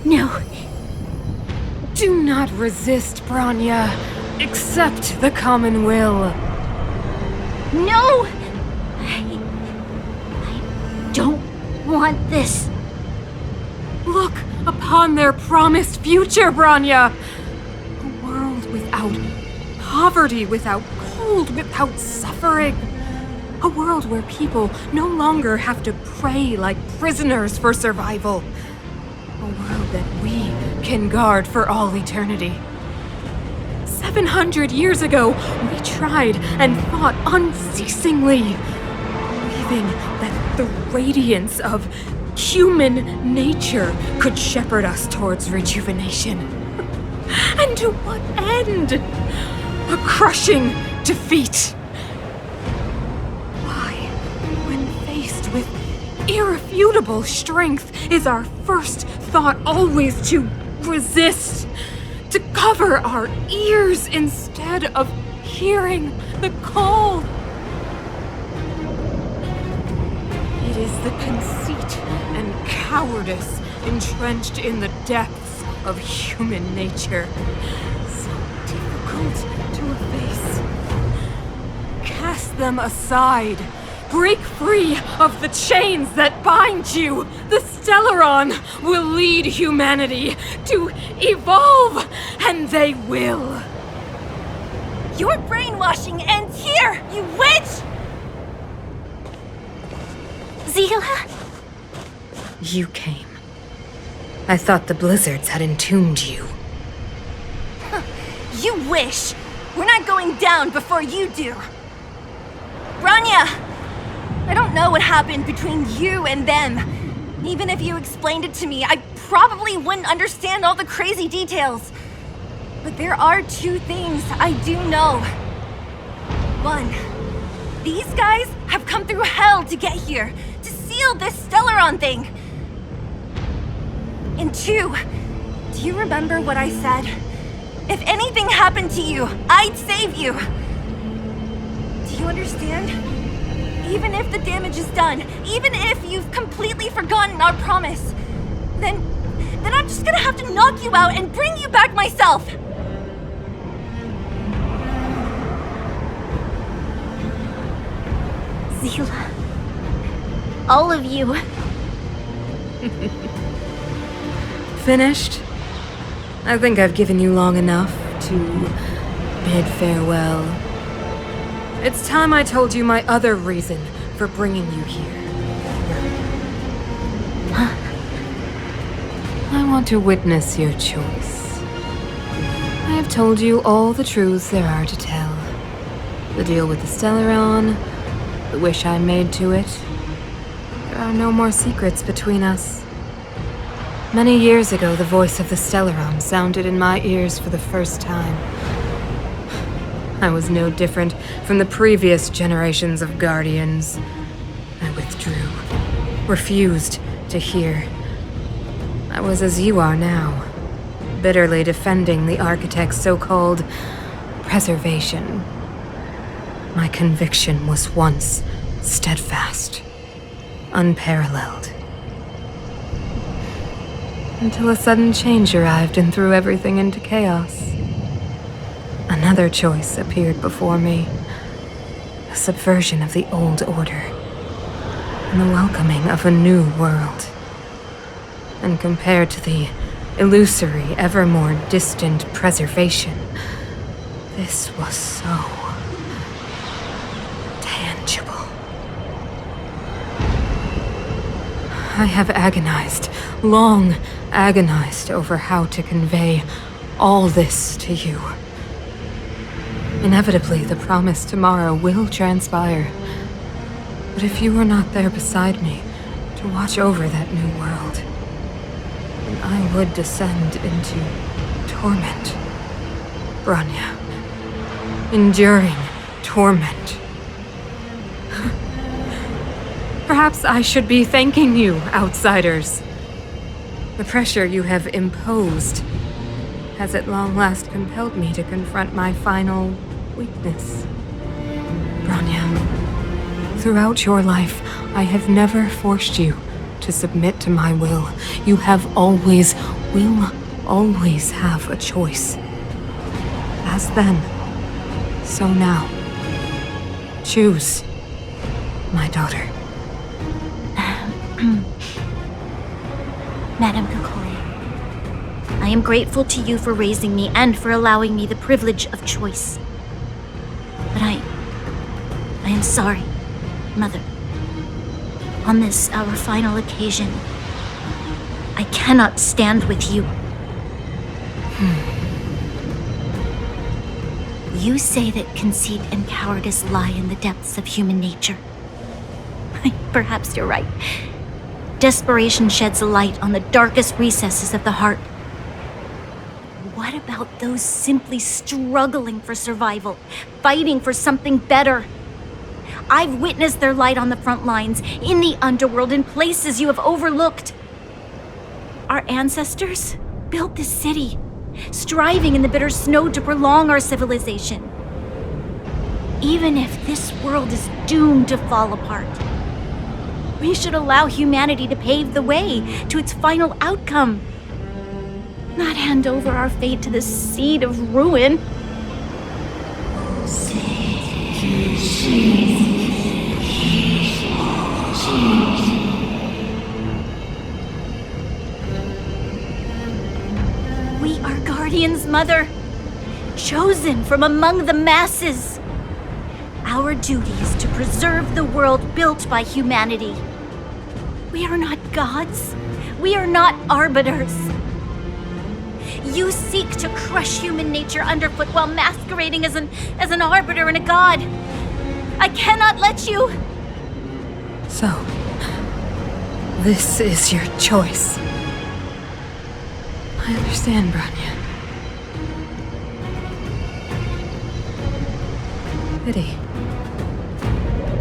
No. Do not resist, Bronya. Accept the common will. No! I don't want this. Look upon their promised future, Bronya. A world without poverty, without cold, without suffering. A world where people no longer have to pray like prisoners for survival. A world that we can guard for all eternity. 700 years ago, we tried and fought unceasingly, believing that the radiance of human nature could shepherd us towards rejuvenation. And to what end? A crushing defeat. Why, when faced with irrefutable strength, is our first thought always to resist? To cover our ears instead of hearing the call? It is the conceit and cowardice entrenched in the depths of human nature. So difficult to efface. Cast them aside. Break free of the chains that bind you. The Stellaron will lead humanity to evolve, and they will. Your brainwashing ends here, you witch! Zila? You came. I thought the blizzards had entombed you. You wish! We're not going down before you do! Bronya! I don't know what happened between you and them. Even if you explained it to me, I probably wouldn't understand all the crazy details. But there are two things I do know. One, these guys have come through hell to get here, to seal this Stellaron thing. And two, do you remember what I said? If anything happened to you, I'd save you. Do you understand? Even if the damage is done, even if you've completely forgotten our promise, then I'm just gonna have to knock you out and bring you back myself. Zila. All of you. Finished? I think I've given you long enough to bid farewell. It's time I told you my other reason for bringing you here. I want to witness your choice. I have told you all the truths there are to tell. The deal with the Stellaron, the wish I made to it. There are no more secrets between us. Many years ago, the voice of the Stellaron sounded in my ears for the first time. I was no different from the previous generations of Guardians. I withdrew, refused to hear. I was as you are now, bitterly defending the Architect's so-called preservation. My conviction was once steadfast, unparalleled. Until a sudden change arrived and threw everything into chaos. Another choice appeared before me. A subversion of the old order. And the welcoming of a new world. And compared to the illusory, ever more distant preservation, this was so tangible. I have agonized, long agonized over how to convey all this to you. Inevitably, the promised tomorrow will transpire. But if you were not there beside me to watch over that new world, then I would descend into torment. Bronya. Enduring torment. Perhaps I should be thanking you, outsiders. The pressure you have imposed has at long last compelled me to confront my final weakness. Bronya, throughout your life, I have never forced you to submit to my will. You have always, will always have a choice. As then, so now. Choose, my daughter. Madame Kokori, I am grateful to you for raising me and for allowing me the privilege of choice. But I am sorry, Mother. On this, our final occasion, I cannot stand with you. You say that conceit and cowardice lie in the depths of human nature. Perhaps you're right. Desperation sheds a light on the darkest recesses of the heart. What about those simply struggling for survival, fighting for something better? I've witnessed their light on the front lines, in the underworld, in places you have overlooked. Our ancestors built this city, striving in the bitter snow to prolong our civilization. Even if this world is doomed to fall apart, we should allow humanity to pave the way to its final outcome. Not hand over our fate to the seed of ruin. We are guardians, Mother, chosen from among the masses. Our duty is to preserve the world built by humanity. We are not gods. We are not arbiters. You seek to crush human nature underfoot while masquerading as an arbiter and a god. I cannot let you. So, this is your choice. I understand, Bronya. Pity.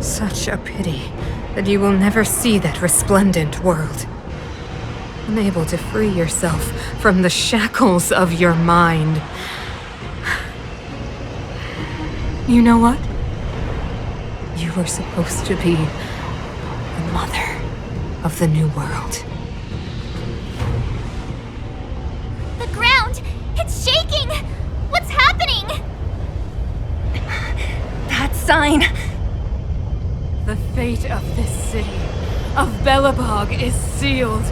Such a pity that you will never see that resplendent world. Unable to free yourself from the shackles of your mind. You know what? You were supposed to be the mother of the new world. The ground! It's shaking! What's happening? That sign! The fate of this city, of Belobog, is sealed.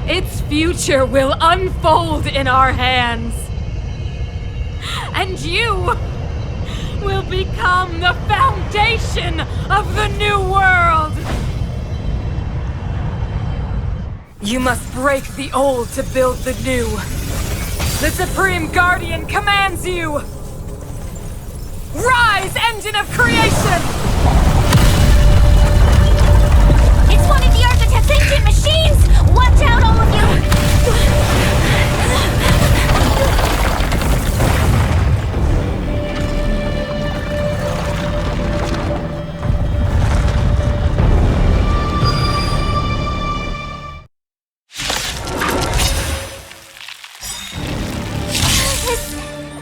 Its future will unfold in our hands. And you will become the foundation of the new world. You must break the old to build the new. The Supreme Guardian commands you. Rise, engine of creation! It's one of the Architect's ancient machines! Watch out, all of you!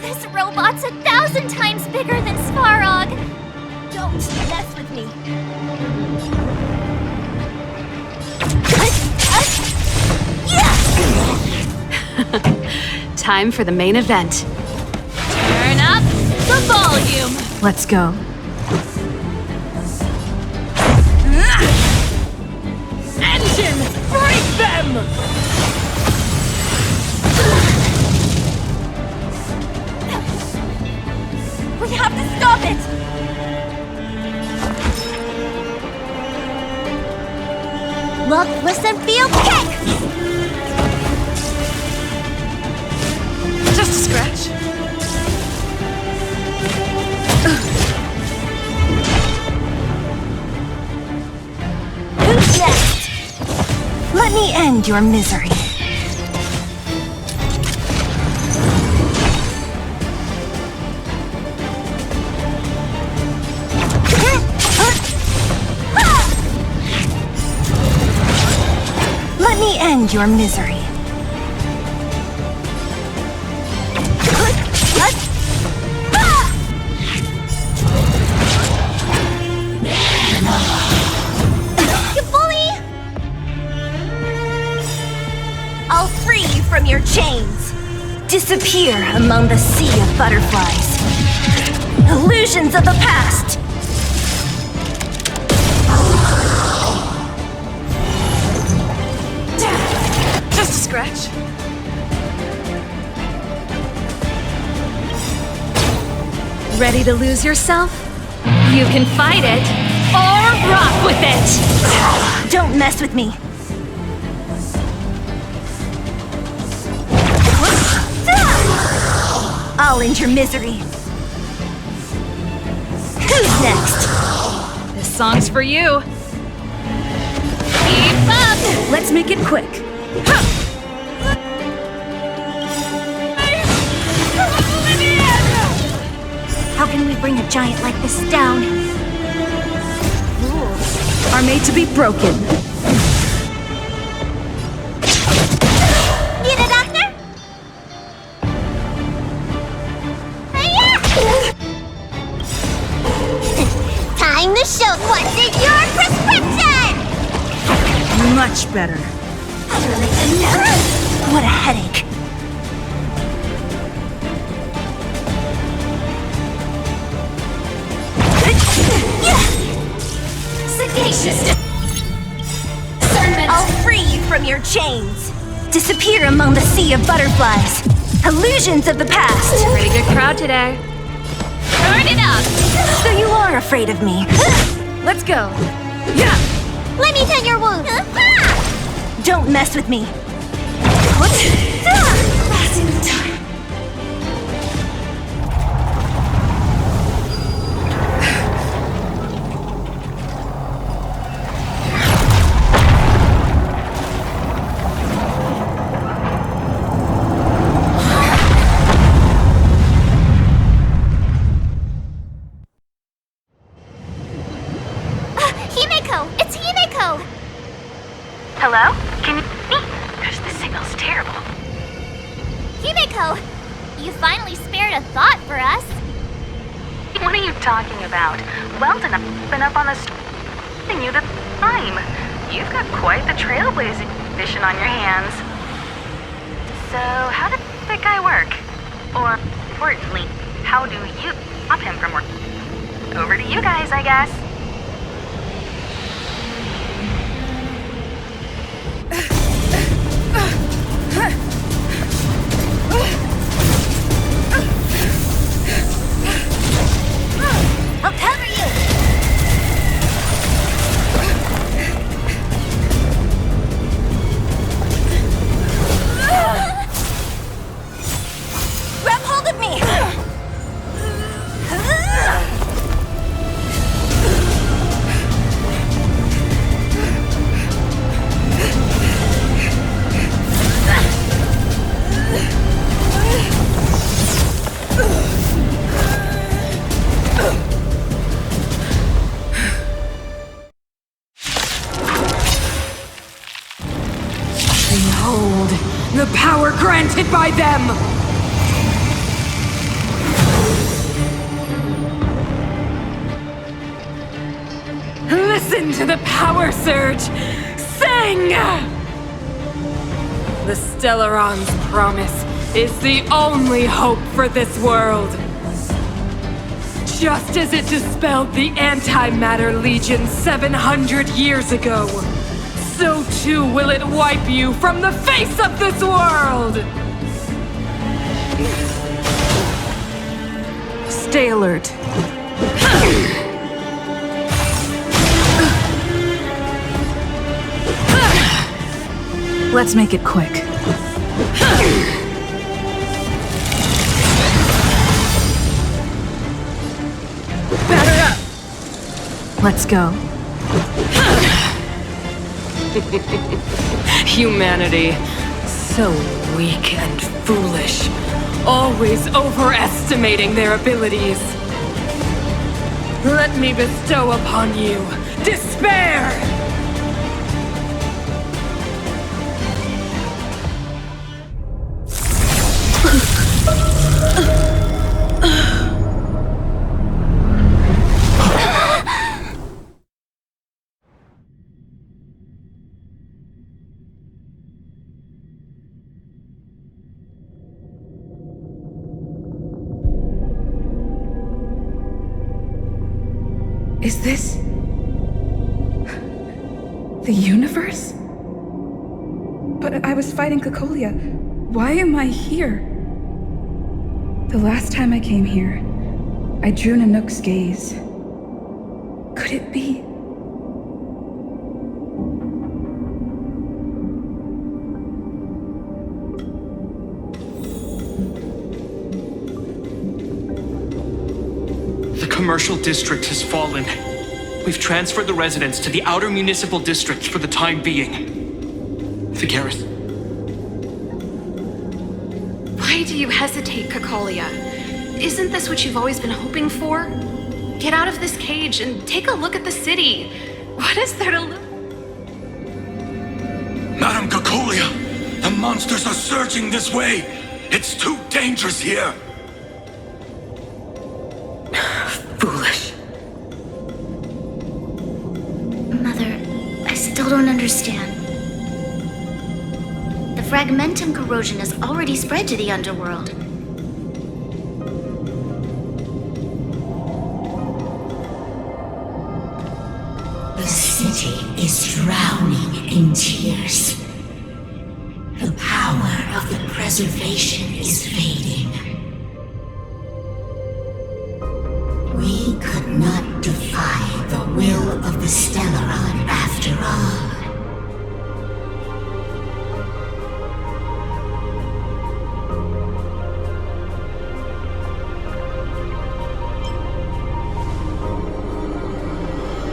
This robot's 1,000 times bigger than Svarog! Don't mess with me. Time for the main event. Turn up the volume! Let's go. Engine! Break them! We have to stop it! Look, listen, feel, kick! Just a scratch. Who's next? Let me end your misery. Let me end your misery. I'll free you from your chains. Disappear among the sea of butterflies. Illusions of the past. Just a scratch. Ready to lose yourself? You can fight it, or rock with it! Don't mess with me. I'll end your misery. Who's next? This song's for you. Keep up! Let's make it quick. How can we bring a giant like this down? Rules are made to be broken. Need a doctor? Time to show what's in your prescription! Much better. What a headache. Sagacious. I'll free you from your chains. Disappear among the sea of butterflies. Illusions of the past. Pretty good crowd today. Turn it up! So you are afraid of me. Let's go. Yeah! Let me tend your wound. Don't mess with me. Passing the time. It's Himeko! Hello? Can you hear me? Because the signal's terrible. Himeko! You finally spared a thought for us. What are you talking about? Weldon, I've been up on the and you the time. You've got quite the trailblazing mission on your hands. So, how did that guy work? Or, importantly, how do you stop him from working? Over to you guys, I guess. I'll cover you! Grab hold of me! Behold, the power granted by them! Listen to the power surge! Sing! The Stellaron's promise is the only hope for this world. Just as it dispelled the Antimatter Legion 700 years ago, so too will it wipe you from the face of this world! Stay alert. Let's make it quick. Let's go. Humanity. So weak and foolish. Always overestimating their abilities. Let me bestow upon you despair! Is this the universe? But I was fighting Cocolia. Why am I here? The last time I came here, I drew Nanook's gaze. Could it be? The commercial district has fallen. We've transferred the residents to the outer municipal districts for the time being. The garrison. Why do you hesitate, Cocolia? Isn't this what you've always been hoping for? Get out of this cage and take a look at the city. What is there to look? Madam Cocolia, the monsters are surging this way. It's too dangerous here. Foolish. Mother, I still don't understand. The fragmentum corrosion has already spread to the underworld. The city is drowning in tears. The power of the preservation is fading. We could not defy the will of the Stellaron after all.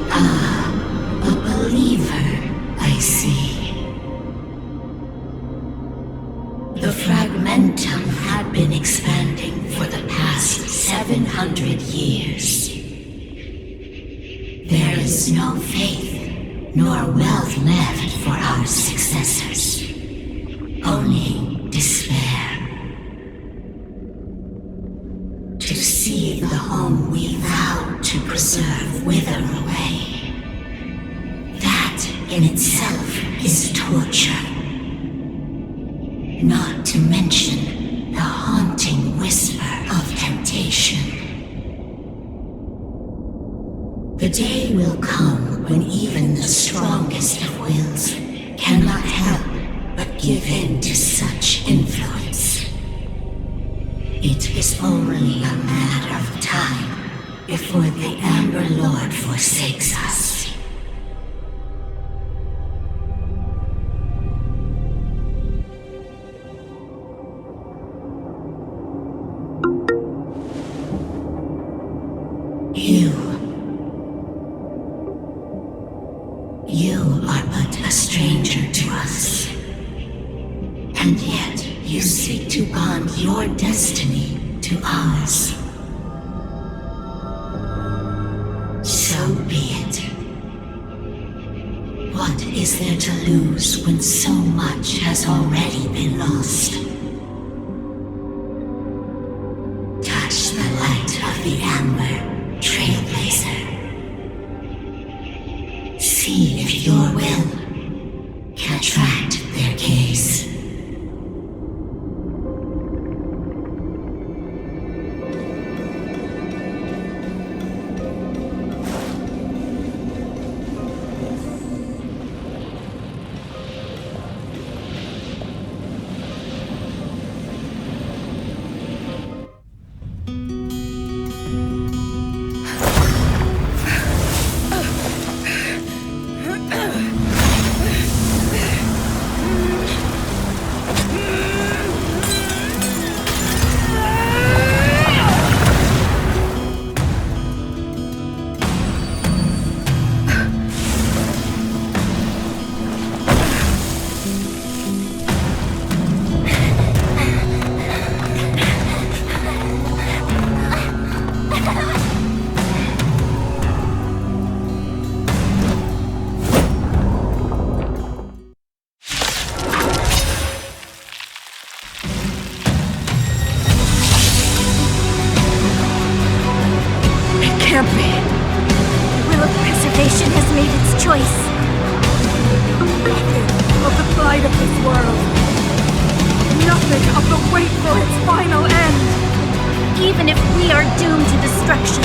A believer, I see. The fragmentum had been expanding for the past 700 years. There is no faith nor wealth left for our successors. Only despair. To see the home we vowed to preserve wither away. That in itself is torture. Not to mention the haunting whisper of temptation. The day will come when even the strongest of wills cannot help but give in to such influence. It is only a matter of time before the Amber Lord forsakes us. You are but a stranger to us. And yet you seek to bond your destiny to ours. So be it. What is there to lose when so much has already been lost? Touch the light of the Amber, Trailblazer. See if your will can attract their gaze. has made its choice. Of the plight of this world. Nothing of the wait for its final end. Even if we are doomed to destruction,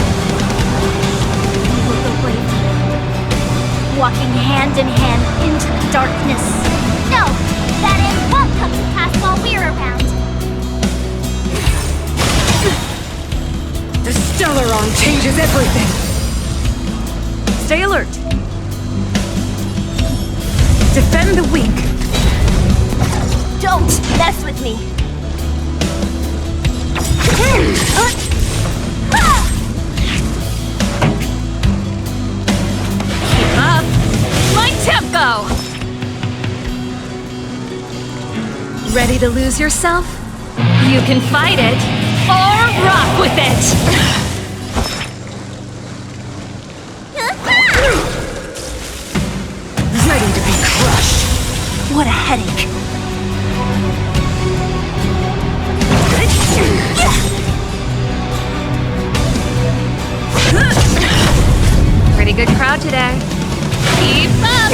we will go bravely, walking hand in hand into the darkness. No, that end won't come to pass while we're around. The Stellaron changes everything. Stay alert. Defend the weak. Don't mess with me. Keep up. My tempo! Ready to lose yourself? You can fight it, or rock with it! Ready to be crushed. What a headache. Pretty good crowd today. Keep up!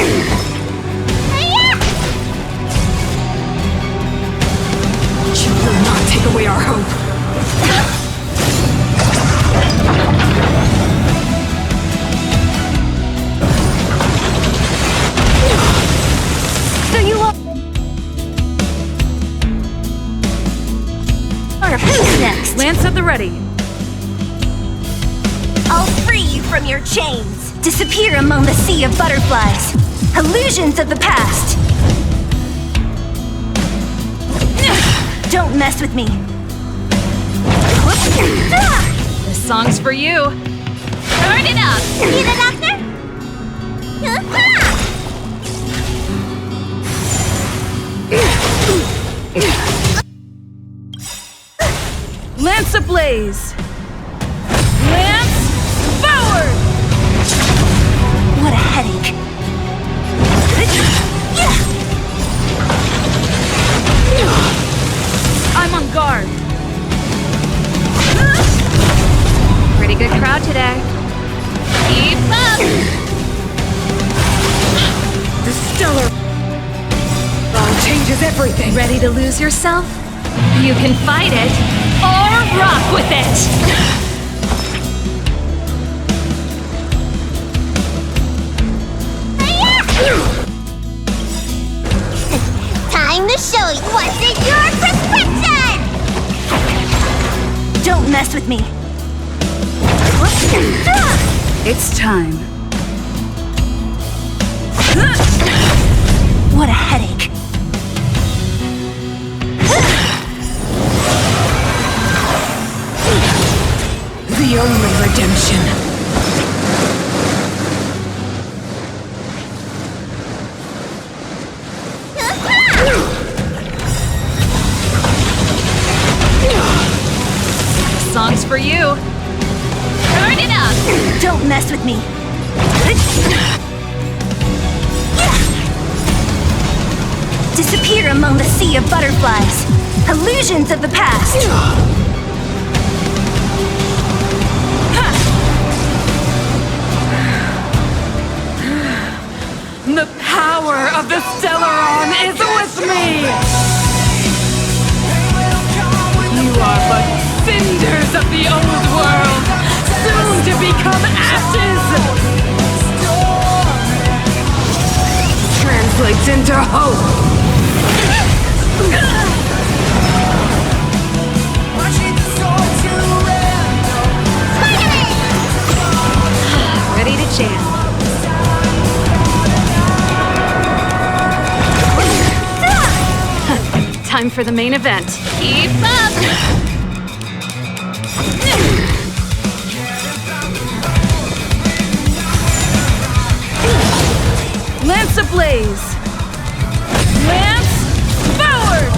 You will not take away our hope. So you are who's next? Lance at the ready. I'll free you from your chains. Disappear among the sea of butterflies. Illusions of the past. Don't mess with me. This song's for you. Turn it up! See the doctor? Lance ablaze! Lance forward! What a headache. I'm on guard. Pretty good crowd today. Keep up! The Stellaron changes everything. Ready to lose yourself? You can fight it, or rock with it! Time to show you what's in your prescription! Don't mess with me. It's time. What a headache. The only redemption. Song's for you. Turn it up! Don't mess with me. Disappear among the sea of butterflies. Illusions of the past. The power of the Stellaron is with me! You are but cinders of the old world, soon to become ashes! Translates into hope! Ready to jam. Time for the main event. Keep up! Lance ablaze! Lance forward!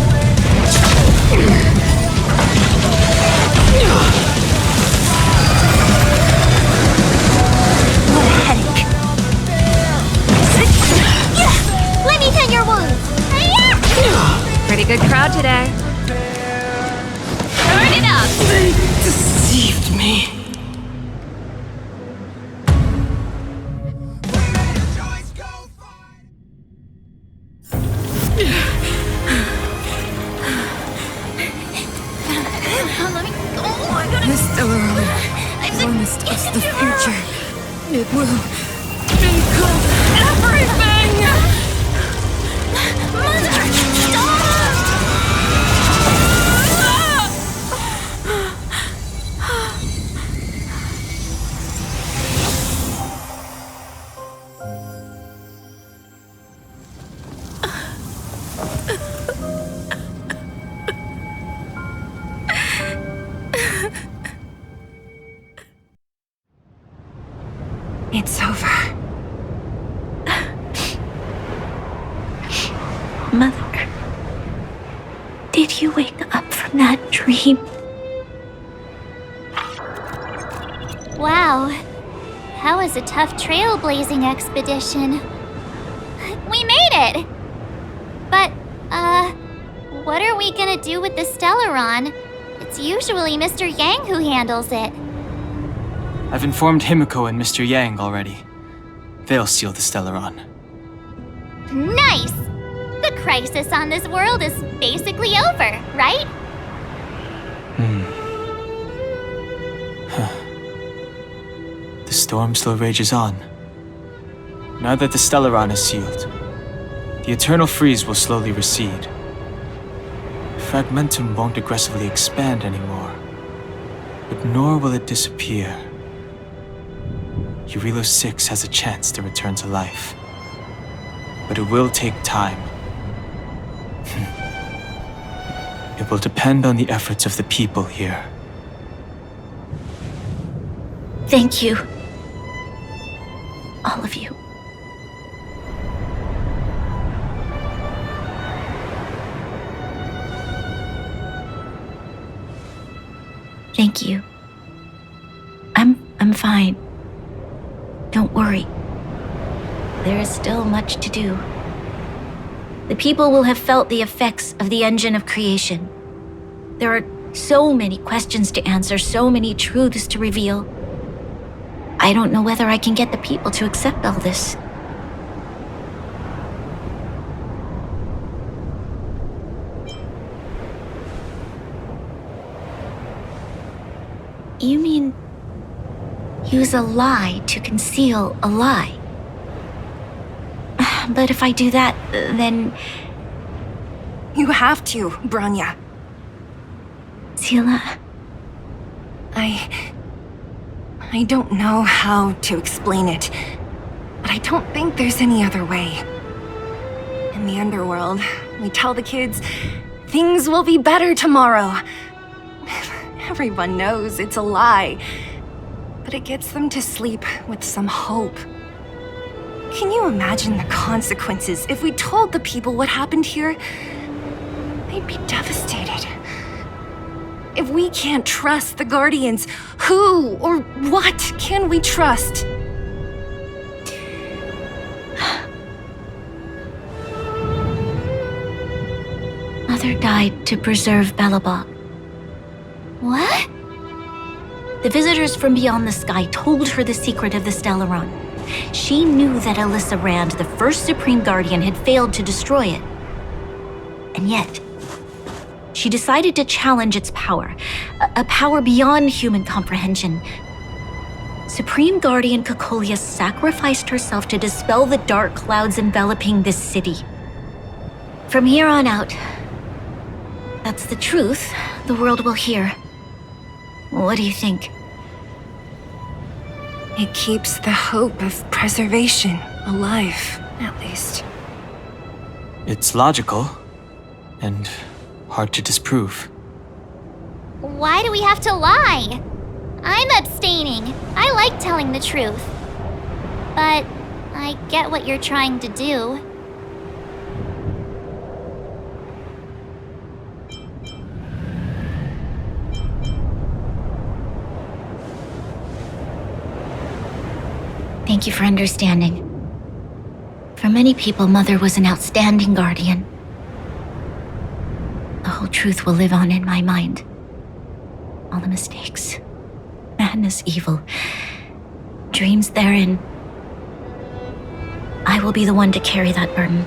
What a headache. Let me tend your wounds. Pretty good crowd today. Turn it up! They deceived me. honest as the future, it will Include everything! Mother, stop! It's over. Mother, did you wake up from that dream? Wow. That was a tough trailblazing expedition. We made it! But, what are we gonna do with the Stellaron? It's usually Mr. Yang who handles it. I've informed Himiko and Mr. Yang already. They'll seal the Stellaron. Nice! The crisis on this world is basically over, right? The storm still rages on. Now that the Stellaron is sealed, the eternal freeze will slowly recede. Fragmentum won't aggressively expand anymore, but nor will it disappear. Eurilo 6 has a chance to return to life, but it will take time. It will depend on the efforts of the people here. Thank you. All of you. Thank you. I'm fine. Don't worry. There is still much to do. The people will have felt the effects of the engine of creation. There are so many questions to answer, so many truths to reveal. I don't know whether I can get the people to accept all this. You mean use a lie to conceal a lie? But if I do that, then... You have to, Branya. Sila... I don't know how to explain it, but I don't think there's any other way. In the underworld, we tell the kids, things will be better tomorrow. Everyone knows it's a lie, but it gets them to sleep with some hope. Can you imagine the consequences if we told the people what happened here? They'd be devastated. If we can't trust the Guardians, who or what can we trust? Mother died to preserve Belobog. What? The visitors from beyond the sky told her the secret of the Stellaron. She knew that Alyssa Rand, the first Supreme Guardian, had failed to destroy it. And yet, she decided to challenge its power, a power beyond human comprehension. Supreme Guardian Cocolia sacrificed herself to dispel the dark clouds enveloping this city. From here on out, that's the truth the world will hear. What do you think? It keeps the hope of preservation alive, at least. It's logical, and hard to disprove. Why do we have to lie? I'm abstaining. I like telling the truth. But I get what you're trying to do. Thank you for understanding. For many people, Mother was an outstanding guardian. The whole truth will live on in my mind. All the mistakes, madness, evil, dreams therein. I will be the one to carry that burden.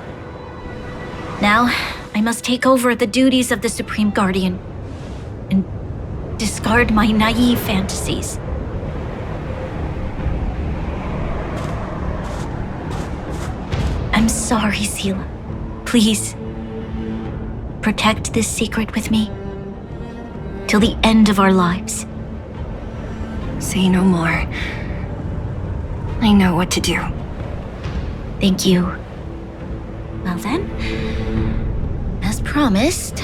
Now, I must take over the duties of the Supreme Guardian and discard my naive fantasies. I'm sorry, Seela. Please, protect this secret with me till the end of our lives. Say no more. I know what to do. Thank you. Well then, as promised,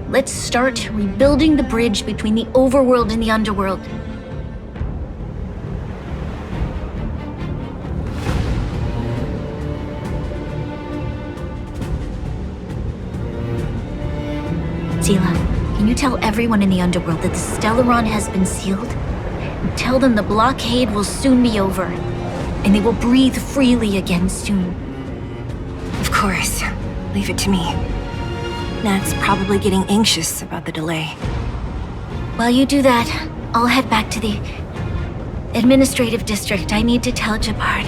let's start rebuilding the bridge between the overworld and the underworld. Seela, can you tell everyone in the underworld that the Stellaron has been sealed? And tell them the blockade will soon be over, and they will breathe freely again soon. Of course. Leave it to me. Nat's probably getting anxious about the delay. While you do that, I'll head back to the administrative district. I need to tell Jabbar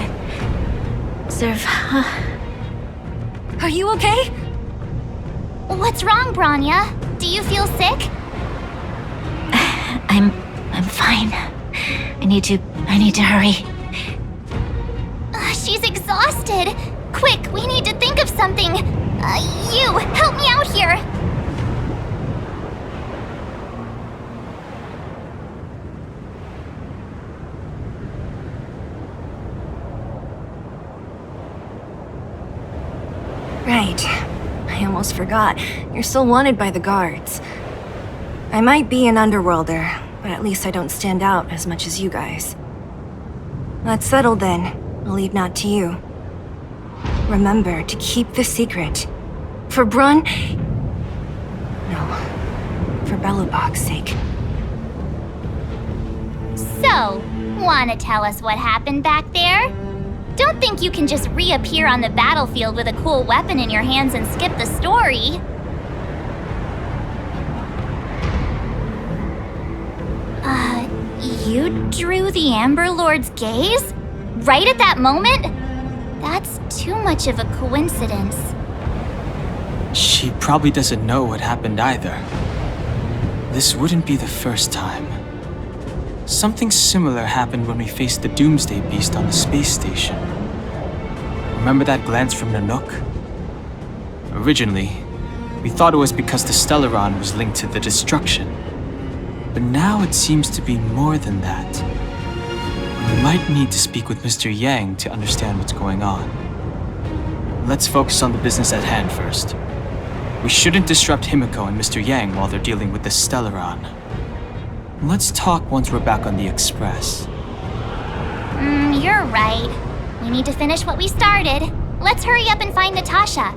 to serve. Are you okay? What's wrong, Branya? Do you feel sick? I'm fine. I need to hurry. She's exhausted. Quick, we need to think of something. You, help me out here. Right. I almost forgot. You're still wanted by the guards. I might be an underworlder, but at least I don't stand out as much as you guys. That's settled then. I'll leave Nat to you. Remember to keep the secret. For Brun... No. For Belobog's sake. So, wanna tell us what happened back there? Don't think you can just reappear on the battlefield with a cool weapon in your hands and skip the story. You drew the Amber Lord's gaze? Right at that moment? That's too much of a coincidence. She probably doesn't know what happened either. This wouldn't be the first time. Something similar happened when we faced the Doomsday Beast on the space station. Remember that glance from Nanook? Originally, we thought it was because the Stellaron was linked to the destruction. But now it seems to be more than that. We might need to speak with Mr. Yang to understand what's going on. Let's focus on the business at hand first. We shouldn't disrupt Himiko and Mr. Yang while they're dealing with the Stellaron. Let's talk once we're back on the Express. You're right. We need to finish what we started. Let's hurry up and find Natasha.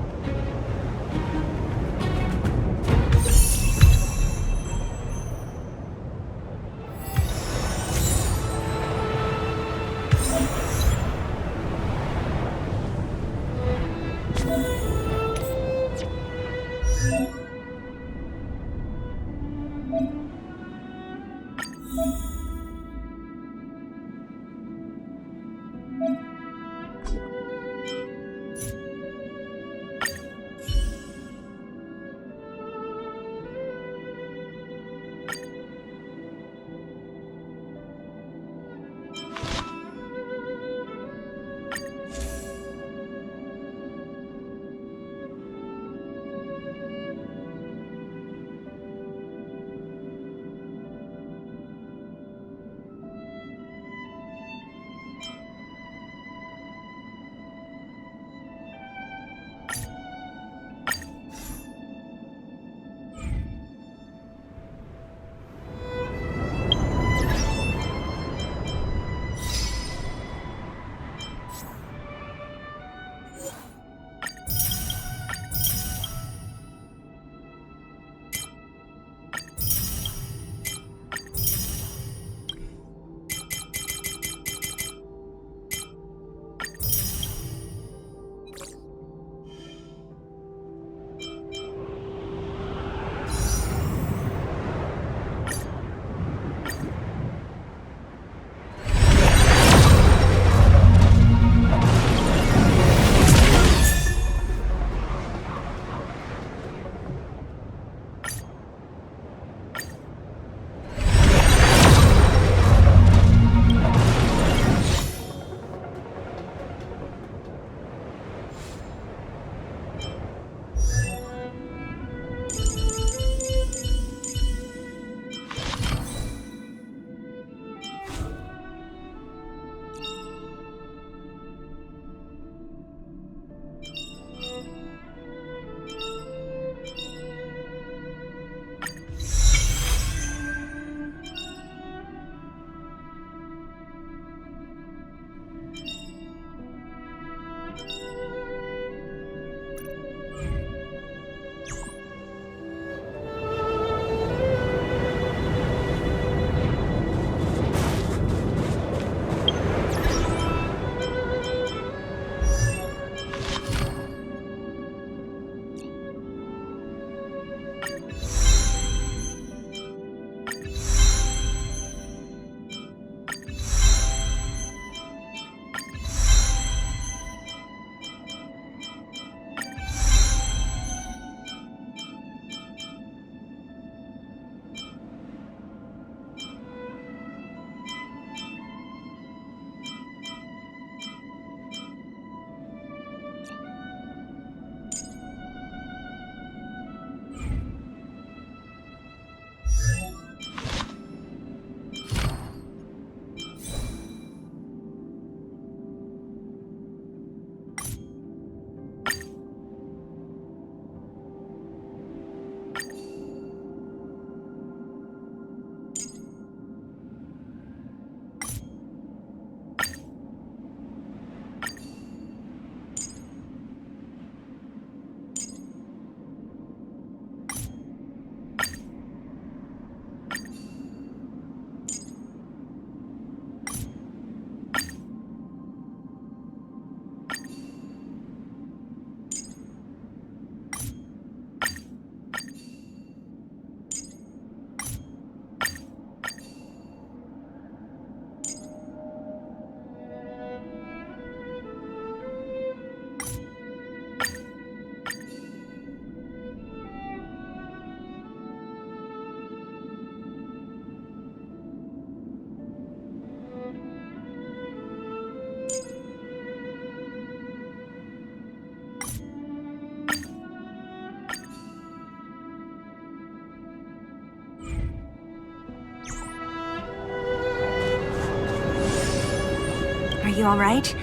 Are you alright?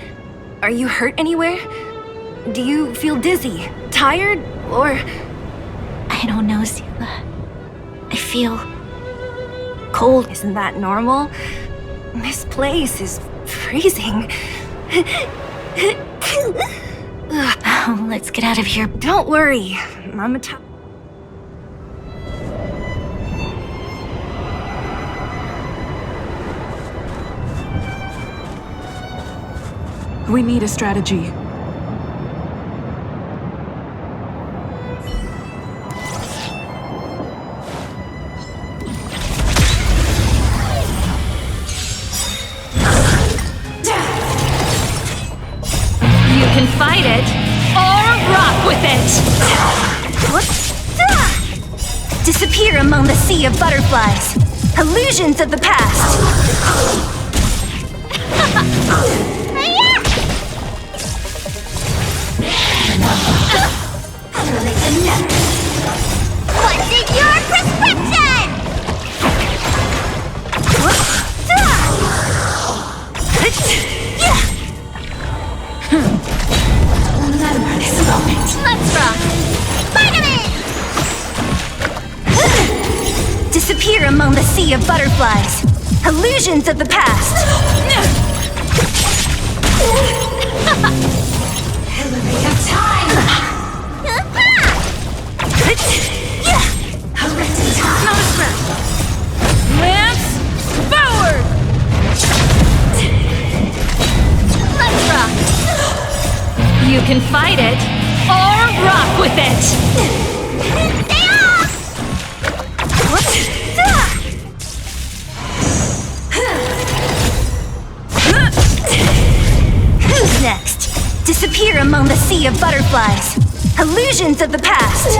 Are you hurt anywhere? Do you feel dizzy, tired, or... I don't know, Seela. I feel... cold. Isn't that normal? This place is freezing. Oh, let's get out of here. Don't worry. I'm a We need a strategy. You can fight it, or rock with it! Disappear among the sea of butterflies. Illusions of the past. What's in your prescription? Remember this moment. Let's rock! Vitamin! Disappear among the sea of butterflies. Illusions of the past. Elevate of time. Horrific time. Not a scratch. Lance forward! Let's rock! You can fight it, or rock with it! Stay off! Who's next? Disappear among the sea of butterflies. Illusions of the past.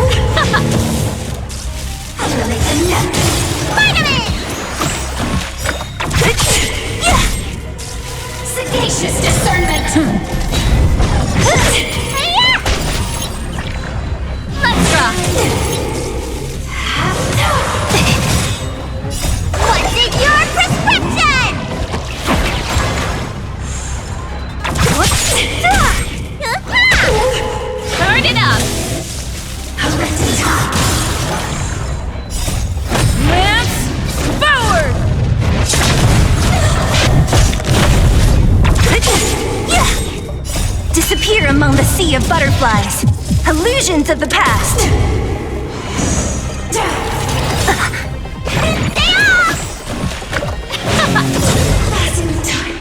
Vitamin! Sagacious discernment. Let's rock! What's in your prescription? Turn it up! Lance forward! Disappear among the sea of butterflies. Illusions of the past. Stay off! Passing the time.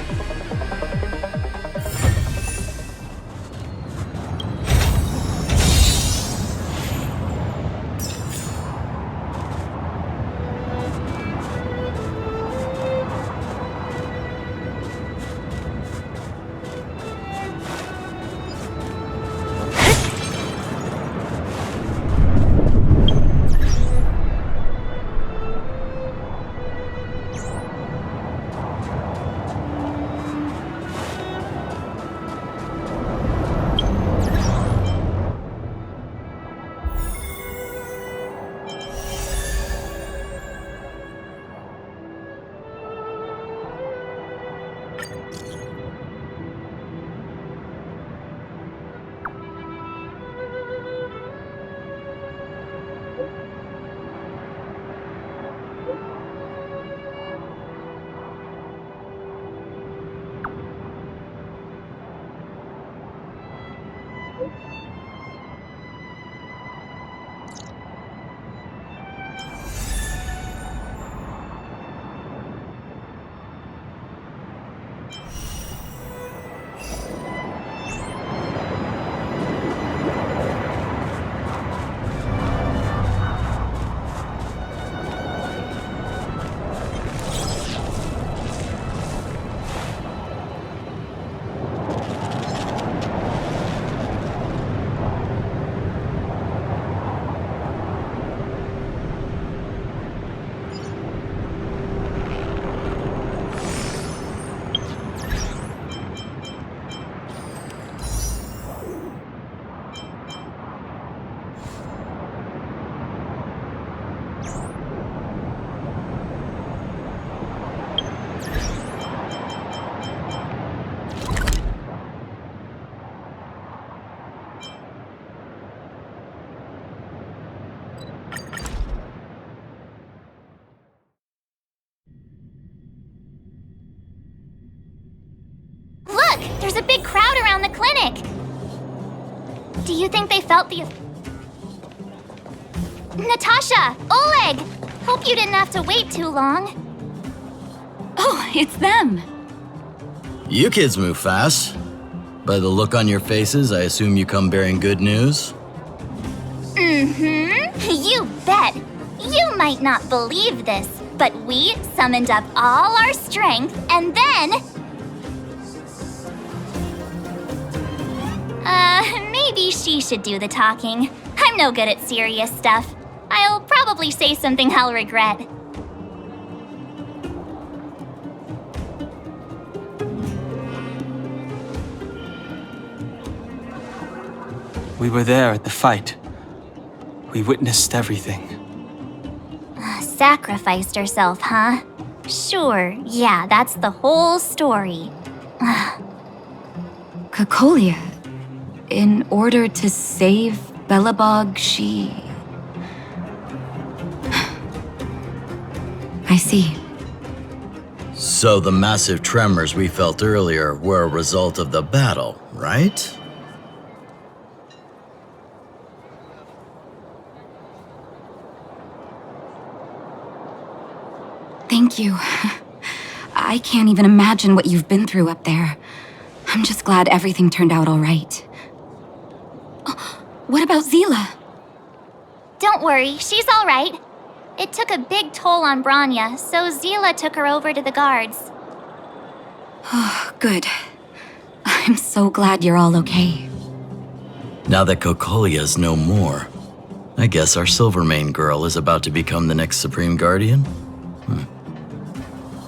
panic! Do you think they felt the... Natasha! Oleg! Hope you didn't have to wait too long. Oh, it's them. You kids move fast. By the look on your faces, I assume you come bearing good news? You bet. You might not believe this, but we summoned up all our strength and then... maybe she should do the talking. I'm no good at serious stuff. I'll probably say something I'll regret. We were there at the fight. We witnessed everything. Sacrificed herself, huh? Sure, yeah, that's the whole story. Cocolia, in order to save Belobog, she... I see. So the massive tremors we felt earlier were a result of the battle, right? Thank you. I can't even imagine what you've been through up there. I'm just glad everything turned out all right. Oh, what about Zila? Don't worry, she's all right. It took a big toll on Branya, so Zila took her over to the guards. Oh, good. I'm so glad you're all okay. Now that Cocolia's no more, I guess our Silvermane girl is about to become the next Supreme Guardian?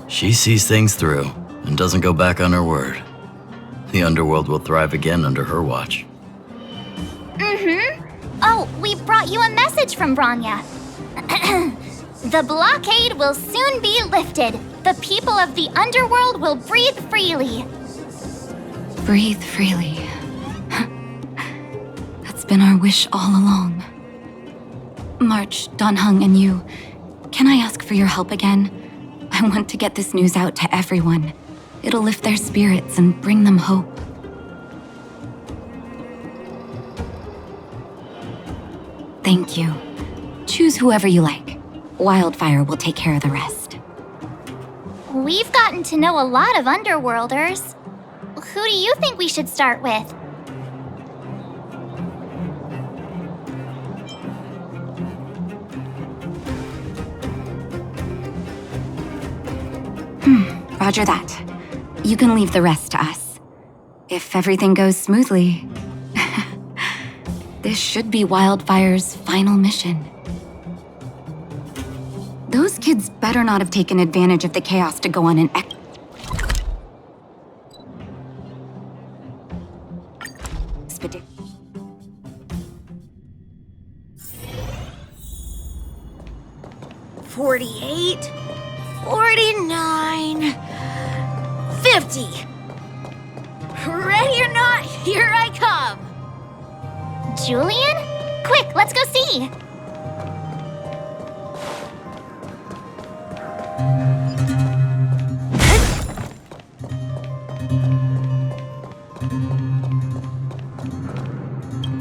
She sees things through and doesn't go back on her word. The underworld will thrive again under her watch. Oh, we brought you a message from Branya. The blockade will soon be lifted. The people of the underworld will breathe freely. Breathe freely. That's been our wish all along. March, Dan Heng, and you, can I ask for your help again? I want to get this news out to everyone. It'll lift their spirits and bring them hope. Thank you. Choose whoever you like. Wildfire will take care of the rest. We've gotten to know a lot of Underworlders. Who do you think we should start with? Roger that. You can leave the rest to us. If everything goes smoothly, this should be Wildfire's final mission. Those kids better not have taken advantage of the chaos to go on an expedition. 48, 49, 50. Ready or not, here I come. Julian? Quick, let's go see.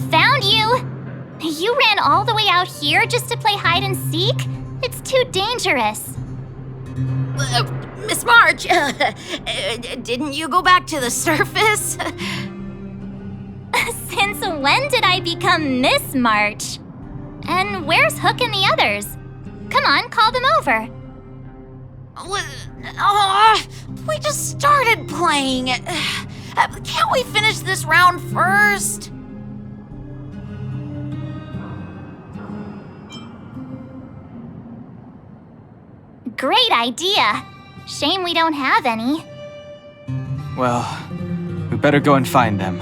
Found you! You ran all the way out here just to play hide and seek? It's too dangerous. Miss March, didn't you go back to the surface? Since when did I become Miss March? And where's Hook and the others? Come on, call them over. We just started playing. Can't we finish this round first? Great idea. Shame we don't have any. Well, we better go and find them.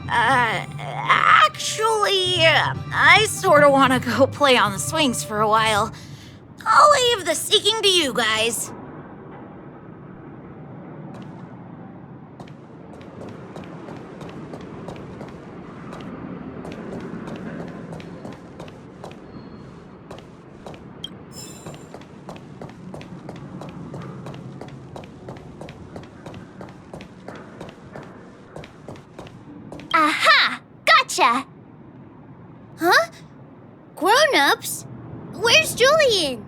Actually, I sort of want to go play on the swings for a while. I'll leave the seeking to you guys. Natasha. Huh? Grown-ups? Where's Julian?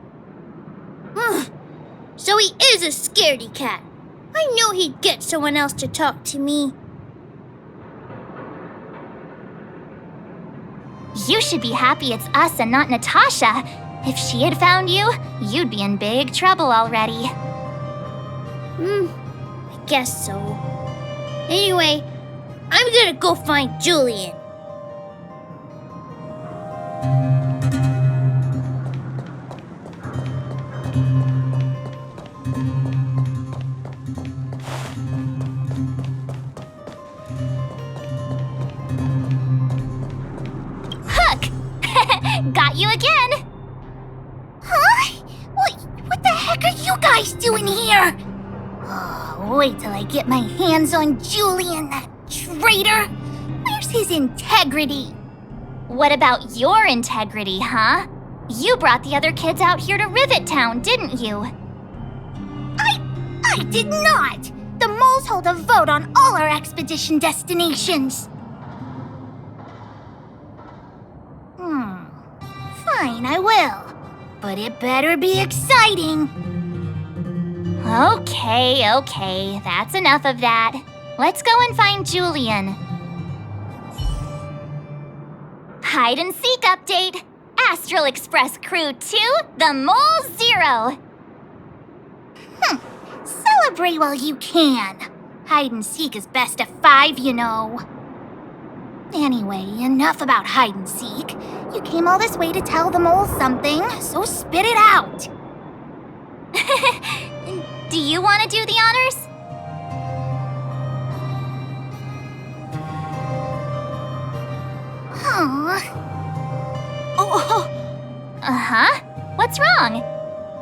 So he is a scaredy cat. I knew he'd get someone else to talk to me. You should be happy it's us and not Natasha. If she had found you, you'd be in big trouble already. I guess so. Anyway, I'm gonna go find Julian. Got you again! Huh? What the heck are you guys doing here? Oh, wait till I get my hands on Julian, that traitor! Where's his integrity? What about your integrity, huh? You brought the other kids out here to Rivet Town, didn't you? I did not! The moles hold a vote on all our expedition destinations. Fine, I will. But it better be exciting. Okay, that's enough of that. Let's go and find Julian. Hide and seek update. Astral Express Crew 2, the Mole 0. Celebrate while you can. Hide and seek is best of 5, you know. Anyway, enough about hide and seek. You came all this way to tell the moles something, so spit it out. Do you want to do the honors? Uh-huh. What's wrong?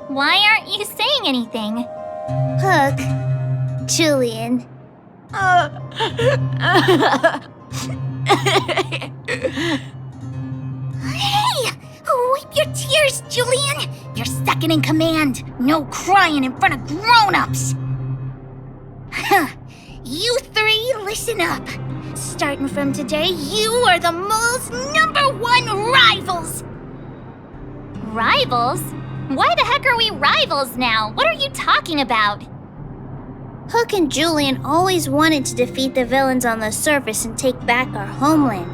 Why aren't you saying anything? Hook. Julian. Hey! Wipe your tears, Julian! You're second in command. No crying in front of grown-ups. You three, listen up. Starting from today, you are the mole's #1 rivals! Rivals? Why the heck are we rivals now? What are you talking about? Hook and Julian always wanted to defeat the villains on the surface and take back our homeland.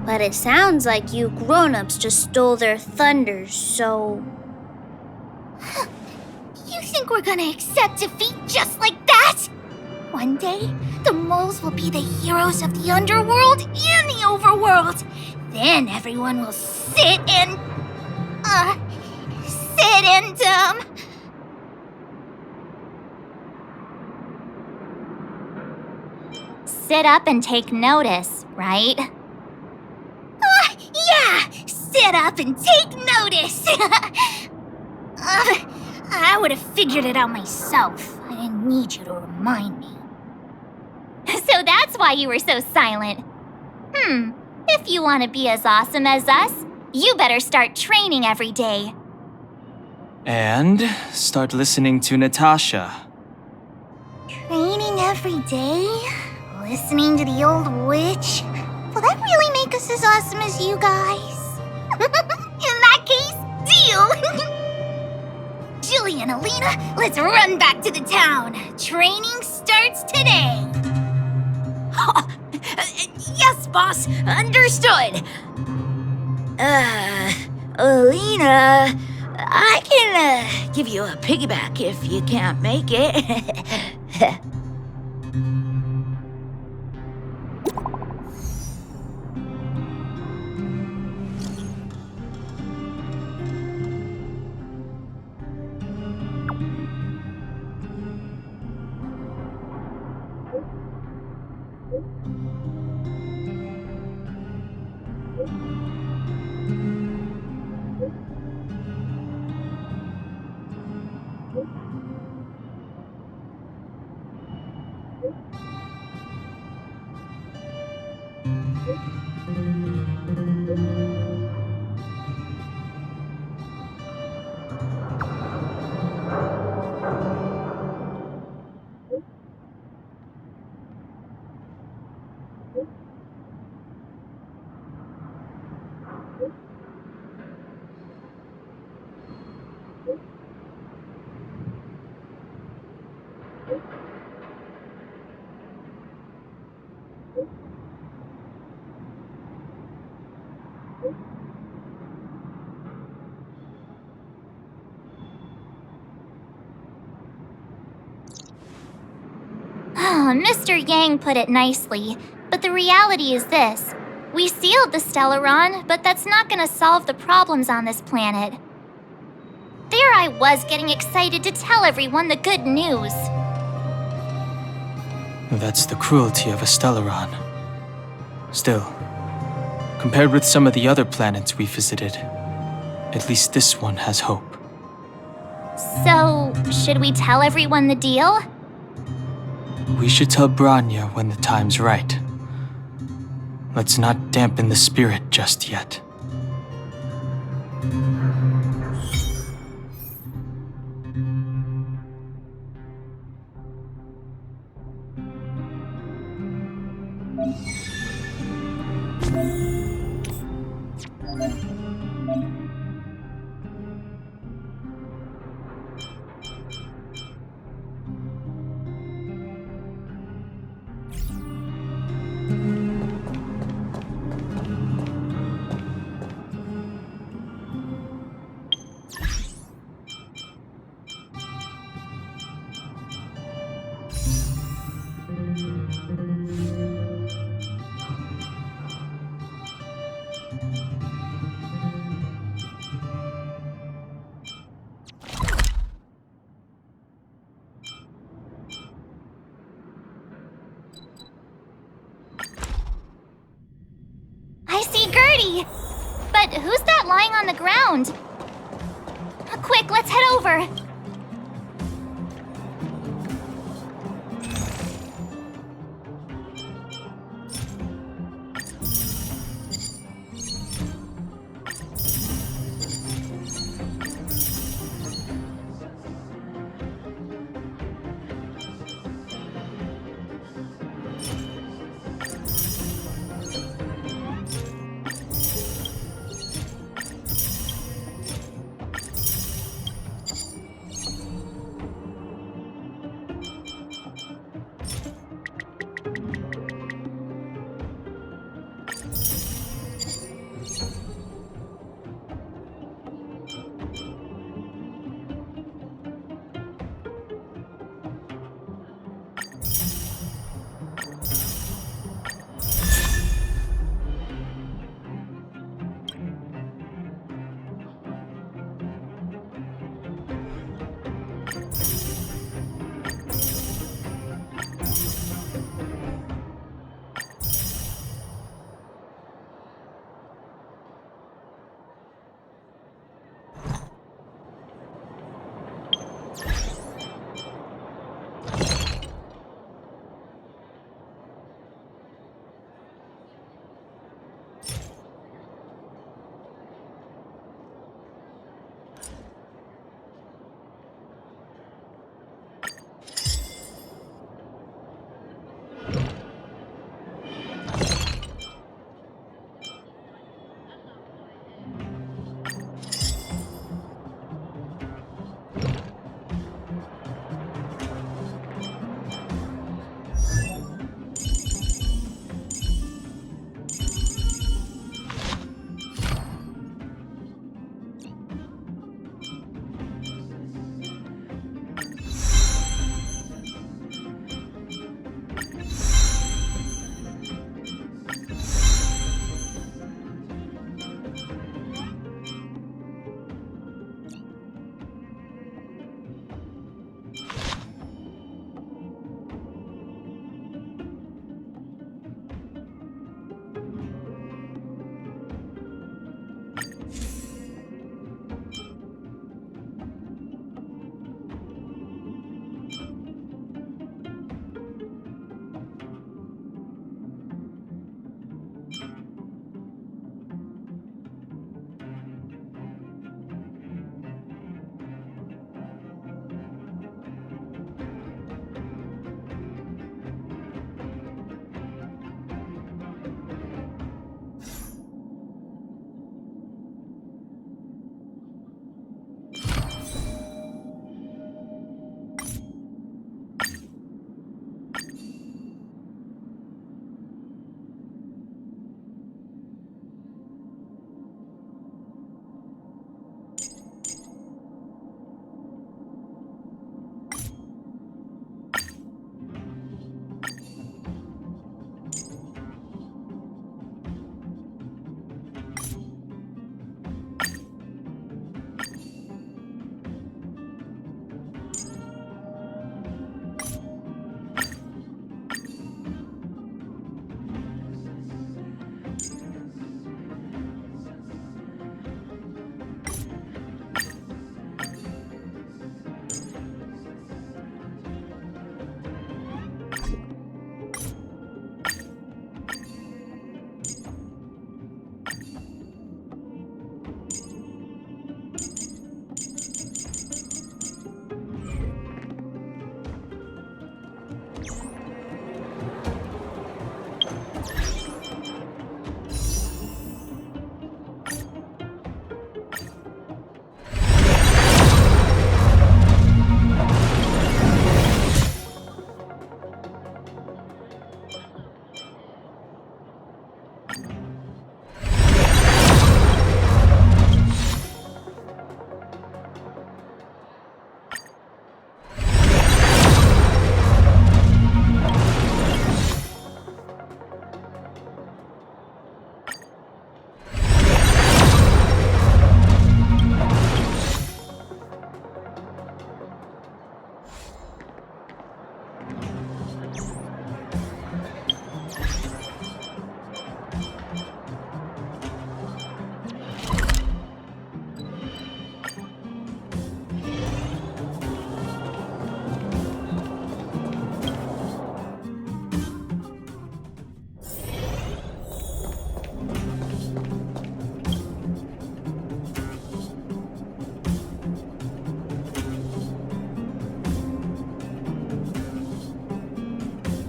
But it sounds like you grown-ups just stole their thunder, so... You think we're gonna accept defeat just like that? One day, the moles will be the heroes of the underworld and the overworld. Then everyone will sit and... Sit up and take notice, right? Yeah! Sit up and take notice! I would have figured it out myself. I didn't need you to remind me. So that's why you were so silent. If you want to be as awesome as us, you better start training every day. And start listening to Natasha. Training every day? Listening to the old witch? Will that really make us as awesome as you guys? In that case, deal! Julie and Alina, let's run back to the town. Training starts today. Yes, boss. Understood. Alina, I can give you a piggyback if you can't make it. Mr. Yang put it nicely, but the reality is this. We sealed the Stellaron, but that's not gonna solve the problems on this planet. There I was getting excited to tell everyone the good news. That's the cruelty of a Stellaron. Still, compared with some of the other planets we visited, at least this one has hope. So, should we tell everyone the deal? We should tell Branya when the time's right. Let's not dampen the spirit just yet. But who's that lying on the ground? Quick, let's head over.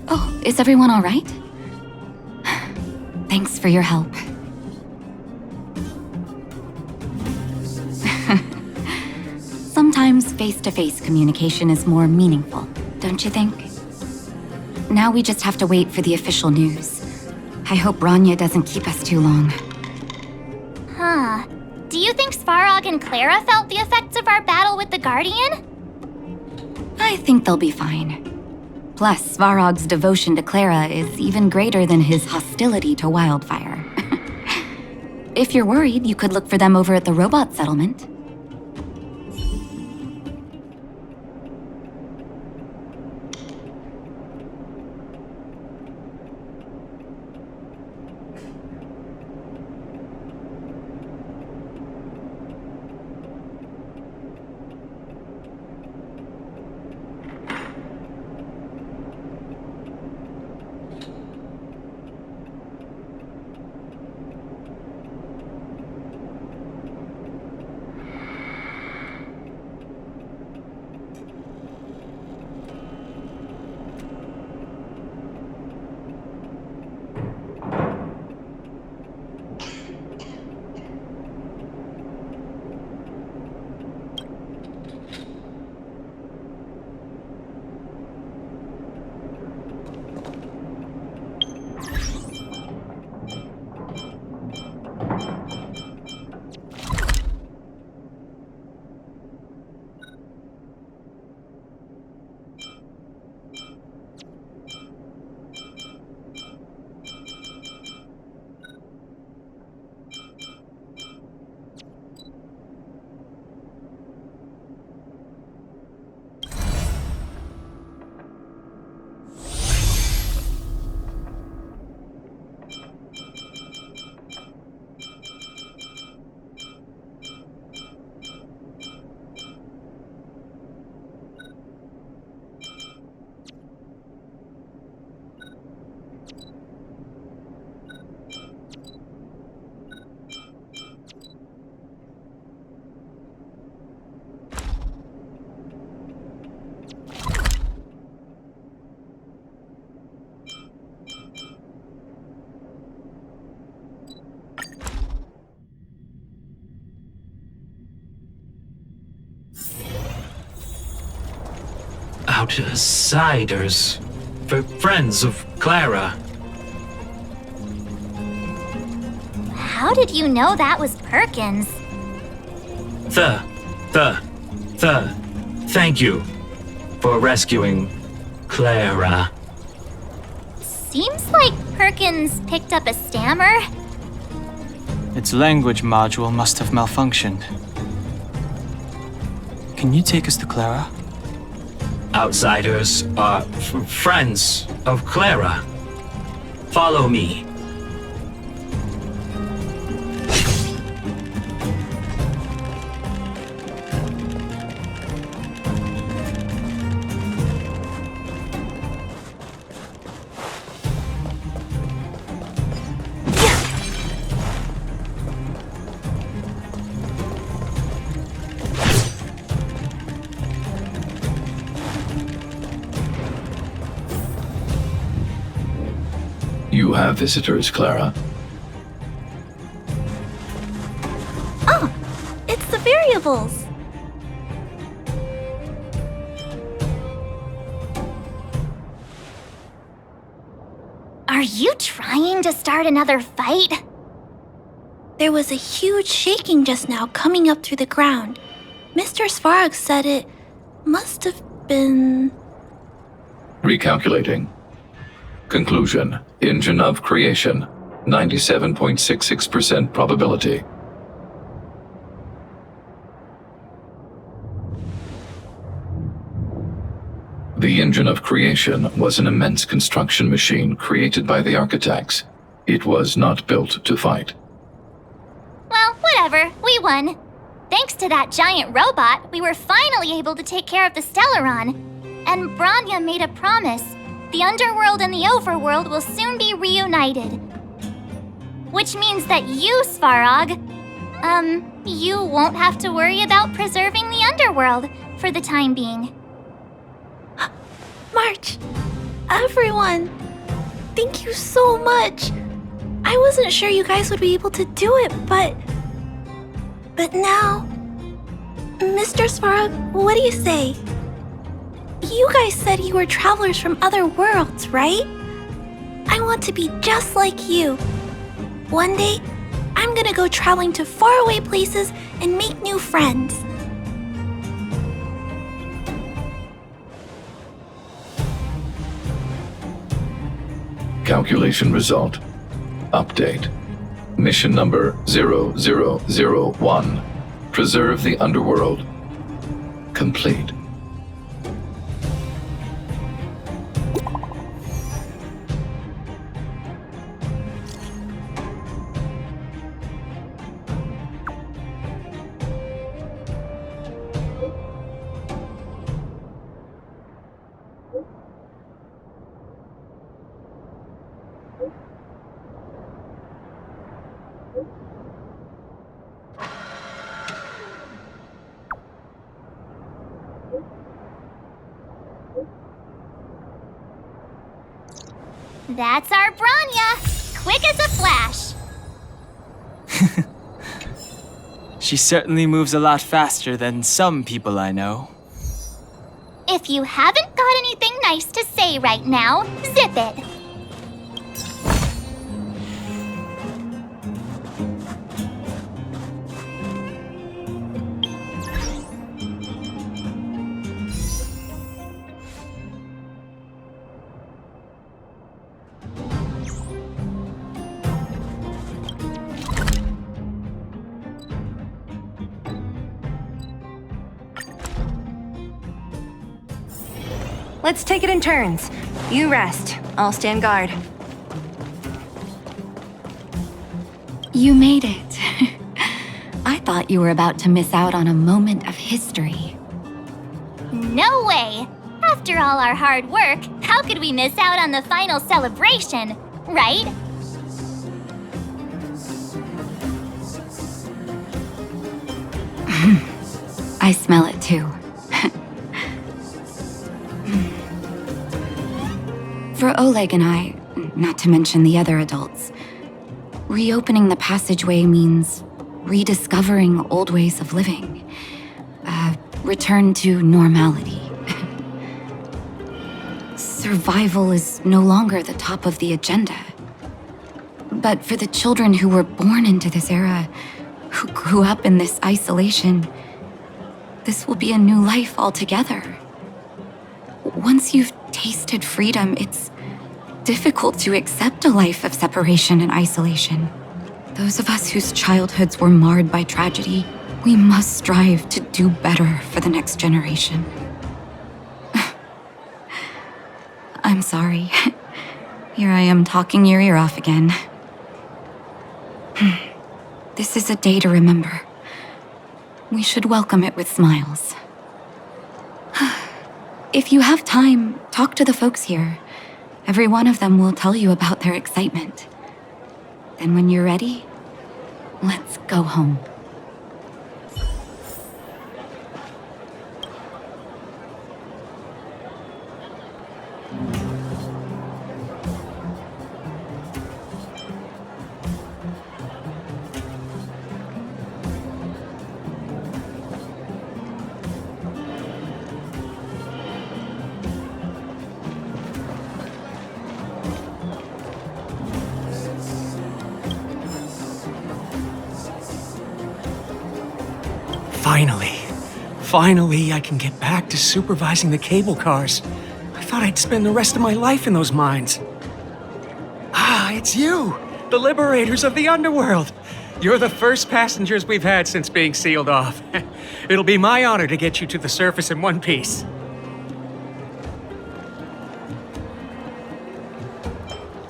Oh, is everyone all right? Thanks for your help. Sometimes face-to-face communication is more meaningful, don't you think? Now we just have to wait for the official news. I hope Rania doesn't keep us too long. Huh. Do you think Svarog and Clara felt the effects of our battle with the Guardian? I think they'll be fine. Plus, Svarog's devotion to Clara is even greater than his hostility to Wildfire. If you're worried, you could look for them over at the robot settlement. Outsiders. For friends of Clara. How did you know that was Perkins? Thank you for rescuing Clara. Seems like Perkins picked up a stammer. Its language module must have malfunctioned. Can you take us to Clara? Outsiders are friends of Clara. Follow me. You have visitors, Clara. Oh, it's the variables. Are you trying to start another fight? There was a huge shaking just now coming up through the ground. Mr. Svarog said it must have been... Recalculating. Conclusion. Engine of creation. 97.66% probability. The engine of creation was an immense construction machine created by the architects. It was not built to fight. Well, whatever. We won. Thanks to that giant robot, we were finally able to take care of the Stellaron. And Branya made a promise. The underworld and the overworld will soon be reunited. Which means that you, Svarog, you won't have to worry about preserving the underworld for the time being. March! everyone. Thank you so much. I wasn't sure you guys would be able to do it, but now... Mr. Svarog, what do you say? You guys said you were travelers from other worlds, right? I want to be just like you. One day, I'm gonna go traveling to faraway places and make new friends. Calculation result. Update. Mission number 0001. Preserve the underworld. Complete. That's our Branya! Quick as a flash! She certainly moves a lot faster than some people I know. If you haven't got anything nice to say right now, zip it! Let's take it in turns. You rest. I'll stand guard. You made it. I thought you were about to miss out on a moment of history. No way! After all our hard work, how could we miss out on the final celebration, right? I smell it too. For Oleg and I, not to mention the other adults, reopening the passageway means rediscovering old ways of living. Return to normality. Survival is no longer the top of the agenda. But for the children who were born into this era, who grew up in this isolation, this will be a new life altogether. Once you've tasted freedom, it's difficult to accept a life of separation and isolation. Those of us whose childhoods were marred by tragedy, we must strive to do better for the next generation. I'm sorry. Here I am talking your ear off again. This is a day to remember. We should welcome it with smiles. If you have time, talk to the folks here. Every one of them will tell you about their excitement. Then when you're ready, let's go home. Finally, I can get back to supervising the cable cars. I thought I'd spend the rest of my life in those mines. Ah, it's you, the liberators of the underworld. You're the first passengers we've had since being sealed off. It'll be my honor to get you to the surface in one piece.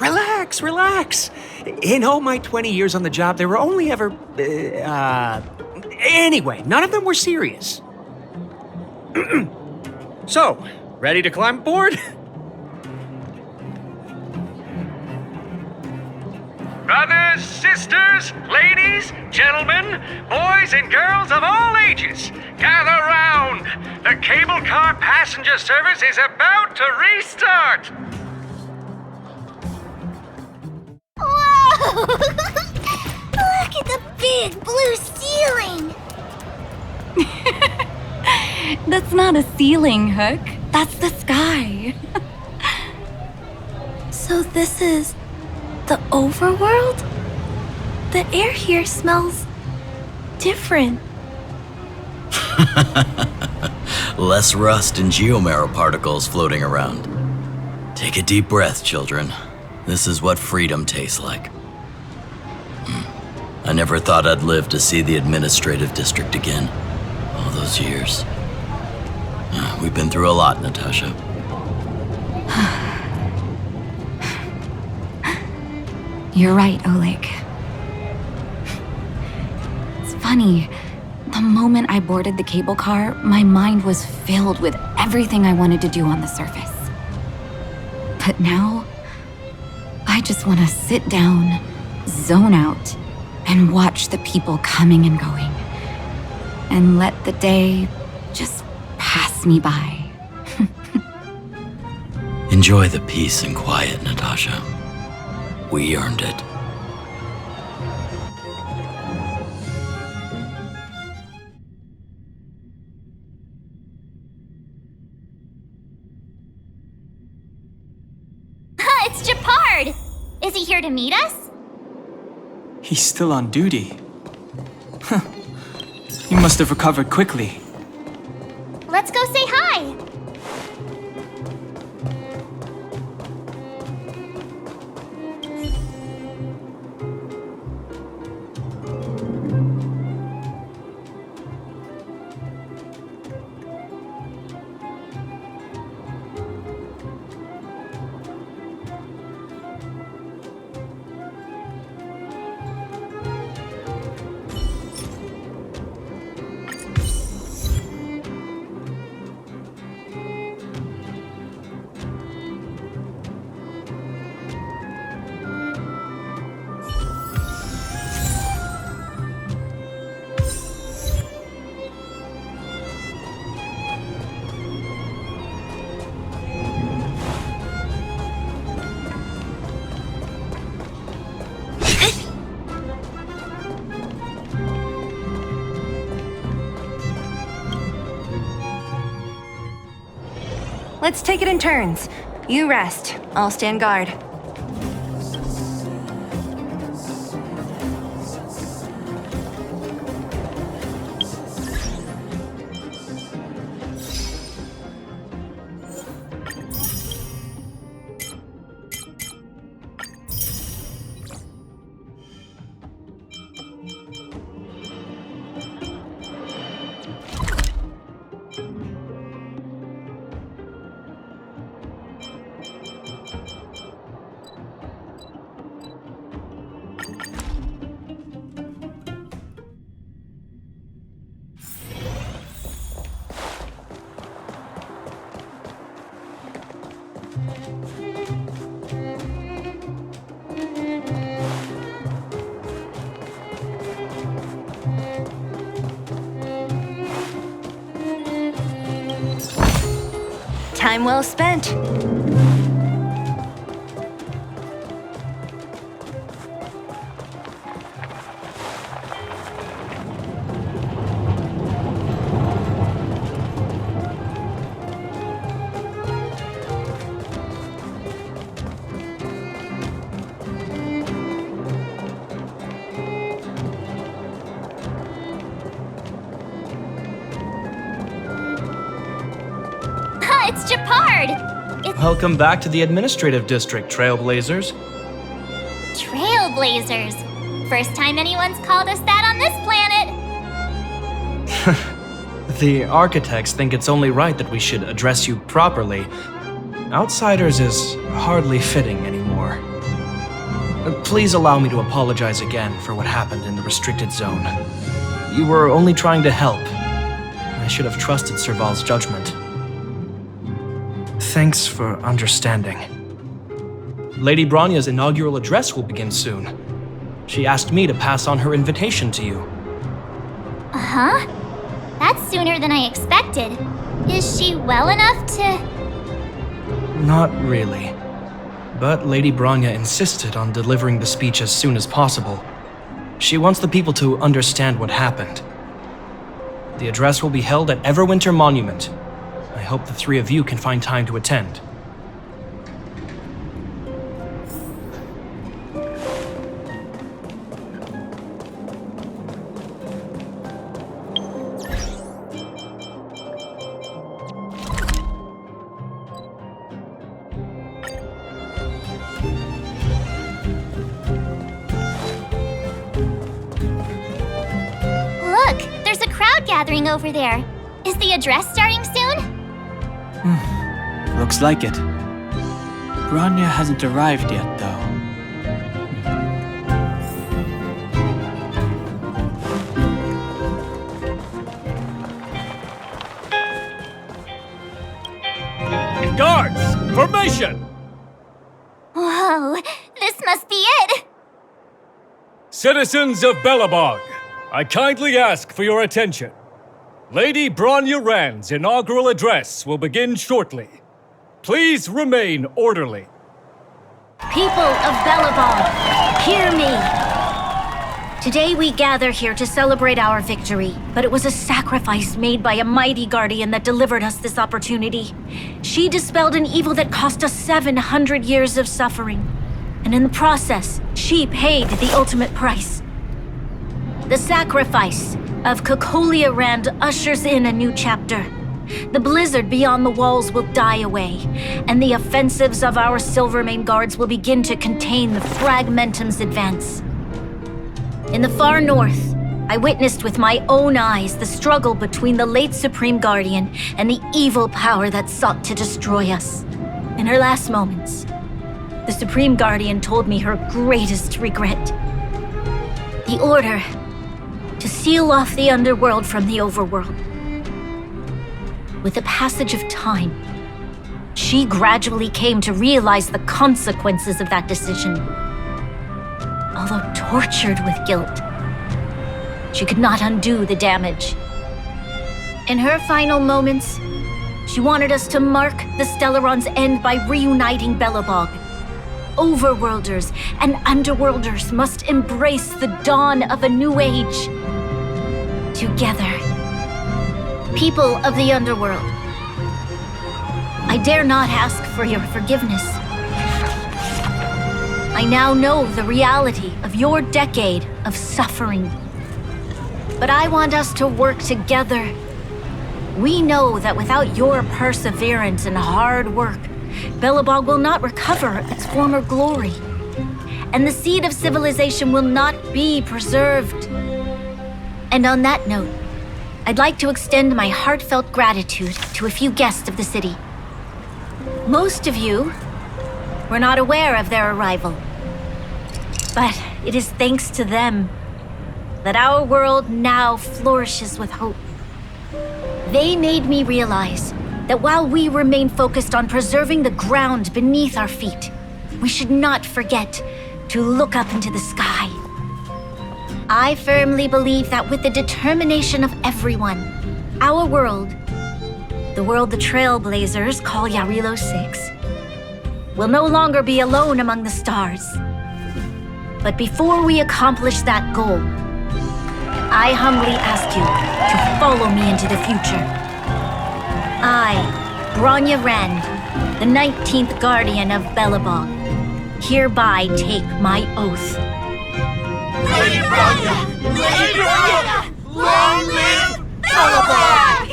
Relax. In all my 20 years on the job, there were only ever... Anyway, none of them were serious. So, ready to climb aboard? Brothers, sisters, ladies, gentlemen, boys and girls of all ages, gather round. The cable car passenger service is about to restart. Look at the big blue ceiling! That's not a ceiling, Hook. That's the sky. So this is the overworld? The air here smells different. Less rust and geomarrow particles floating around. Take a deep breath, children. This is what freedom tastes like. I never thought I'd live to see the administrative district again. All those years. We've been through a lot, Natasha. You're right, Oleg. It's funny. The moment I boarded the cable car, my mind was filled with everything I wanted to do on the surface. But now, I just want to sit down, zone out, and watch the people coming and going. And let the day just pass me by. Enjoy the peace and quiet, Natasha. We earned it. It's Japard! Is he here to meet us? He's still on duty. Huh. He must have recovered quickly. Let's go say hi! Let's take it in turns. You rest. I'll stand guard. Time well spent. It's Japard! Welcome back to the administrative district, Trailblazers. Trailblazers. First time anyone's called us that on this planet. The architects think it's only right that we should address you properly. Outsiders is hardly fitting anymore. Please allow me to apologize again for what happened in the restricted zone. You were only trying to help. I should have trusted Serval's judgment. Thanks for understanding. Lady Bronya's inaugural address will begin soon. She asked me to pass on her invitation to you. Uh-huh. That's sooner than I expected. Is she well enough to... Not really. But Lady Bronya insisted on delivering the speech as soon as possible. She wants the people to understand what happened. The address will be held at Everwinter Monument. I hope the three of you can find time to attend. Gathering over there. Is the address starting soon? Looks like it. Bronya hasn't arrived yet, though. Guards! Formation! Whoa, this must be it! Citizens of Belobog, I kindly ask for your attention. Lady Bronya Rand's inaugural address will begin shortly. Please remain orderly. People of Belobog, hear me! Today we gather here to celebrate our victory, but it was a sacrifice made by a mighty guardian that delivered us this opportunity. She dispelled an evil that cost us 700 years of suffering, and in the process, she paid the ultimate price. The sacrifice of Cocolia Rand ushers in a new chapter. The blizzard beyond the walls will die away, and the offensives of our Silvermane guards will begin to contain the Fragmentum's advance. In the far north, I witnessed with my own eyes the struggle between the late Supreme Guardian and the evil power that sought to destroy us. In her last moments, the Supreme Guardian told me her greatest regret. The order to seal off the underworld from the overworld. With the passage of time, she gradually came to realize the consequences of that decision. Although tortured with guilt, she could not undo the damage. In her final moments, she wanted us to mark the Stellaron's end by reuniting Belobog. Overworlders and underworlders must embrace the dawn of a new age. Together. People of the underworld, I dare not ask for your forgiveness. I now know the reality of your decade of suffering. But I want us to work together. We know that without your perseverance and hard work, Belobog will not recover its former glory. And the seed of civilization will not be preserved. And on that note, I'd like to extend my heartfelt gratitude to a few guests of the city. Most of you were not aware of their arrival, but it is thanks to them that our world now flourishes with hope. They made me realize that while we remain focused on preserving the ground beneath our feet, we should not forget to look up into the sky. I firmly believe that with the determination of everyone, our world, the world the Trailblazers call Yarilo 6, will no longer be alone among the stars. But before we accomplish that goal, I humbly ask you to follow me into the future. I, Bronya Rand, the 19th Guardian of Belobog, hereby take my oath. Lady Bronya! Lady Bronya! Long live Belobog!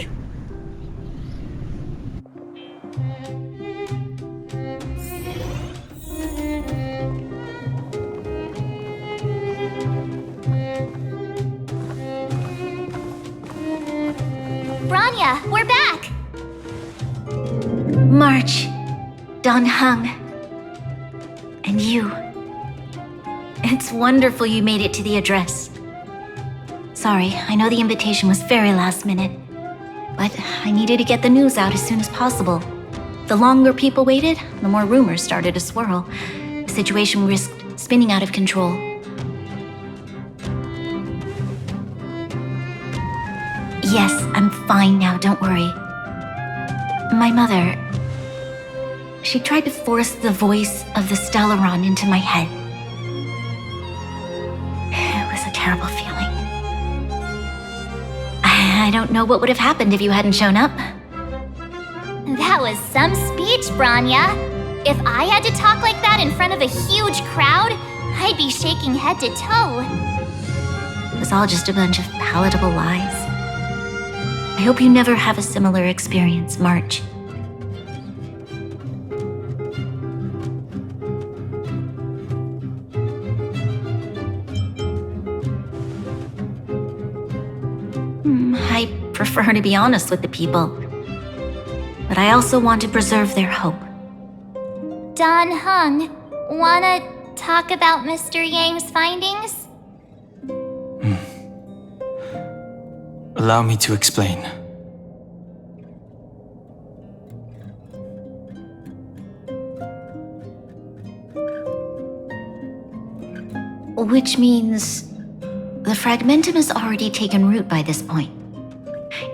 Bronya, we're back! March, Dань Хэн, and you. It's wonderful you made it to the address. Sorry, I know the invitation was very last minute, but I needed to get the news out as soon as possible. The longer people waited, the more rumors started to swirl. The situation risked spinning out of control. Yes, I'm fine now, don't worry. My mother, She tried to force the voice of the Stellaron into my head. It was a terrible feeling. I don't know what would have happened if you hadn't shown up. That was some speech, Bronya. If I had to talk like that in front of a huge crowd, I'd be shaking head to toe. It was all just a bunch of palatable lies. I hope you never have a similar experience, March. I prefer to be honest with the people, but I also want to preserve their hope. Dань Хэн, wanna talk about Mr. Yang's findings? Allow me to explain. Which means the fragmentum has already taken root by this point.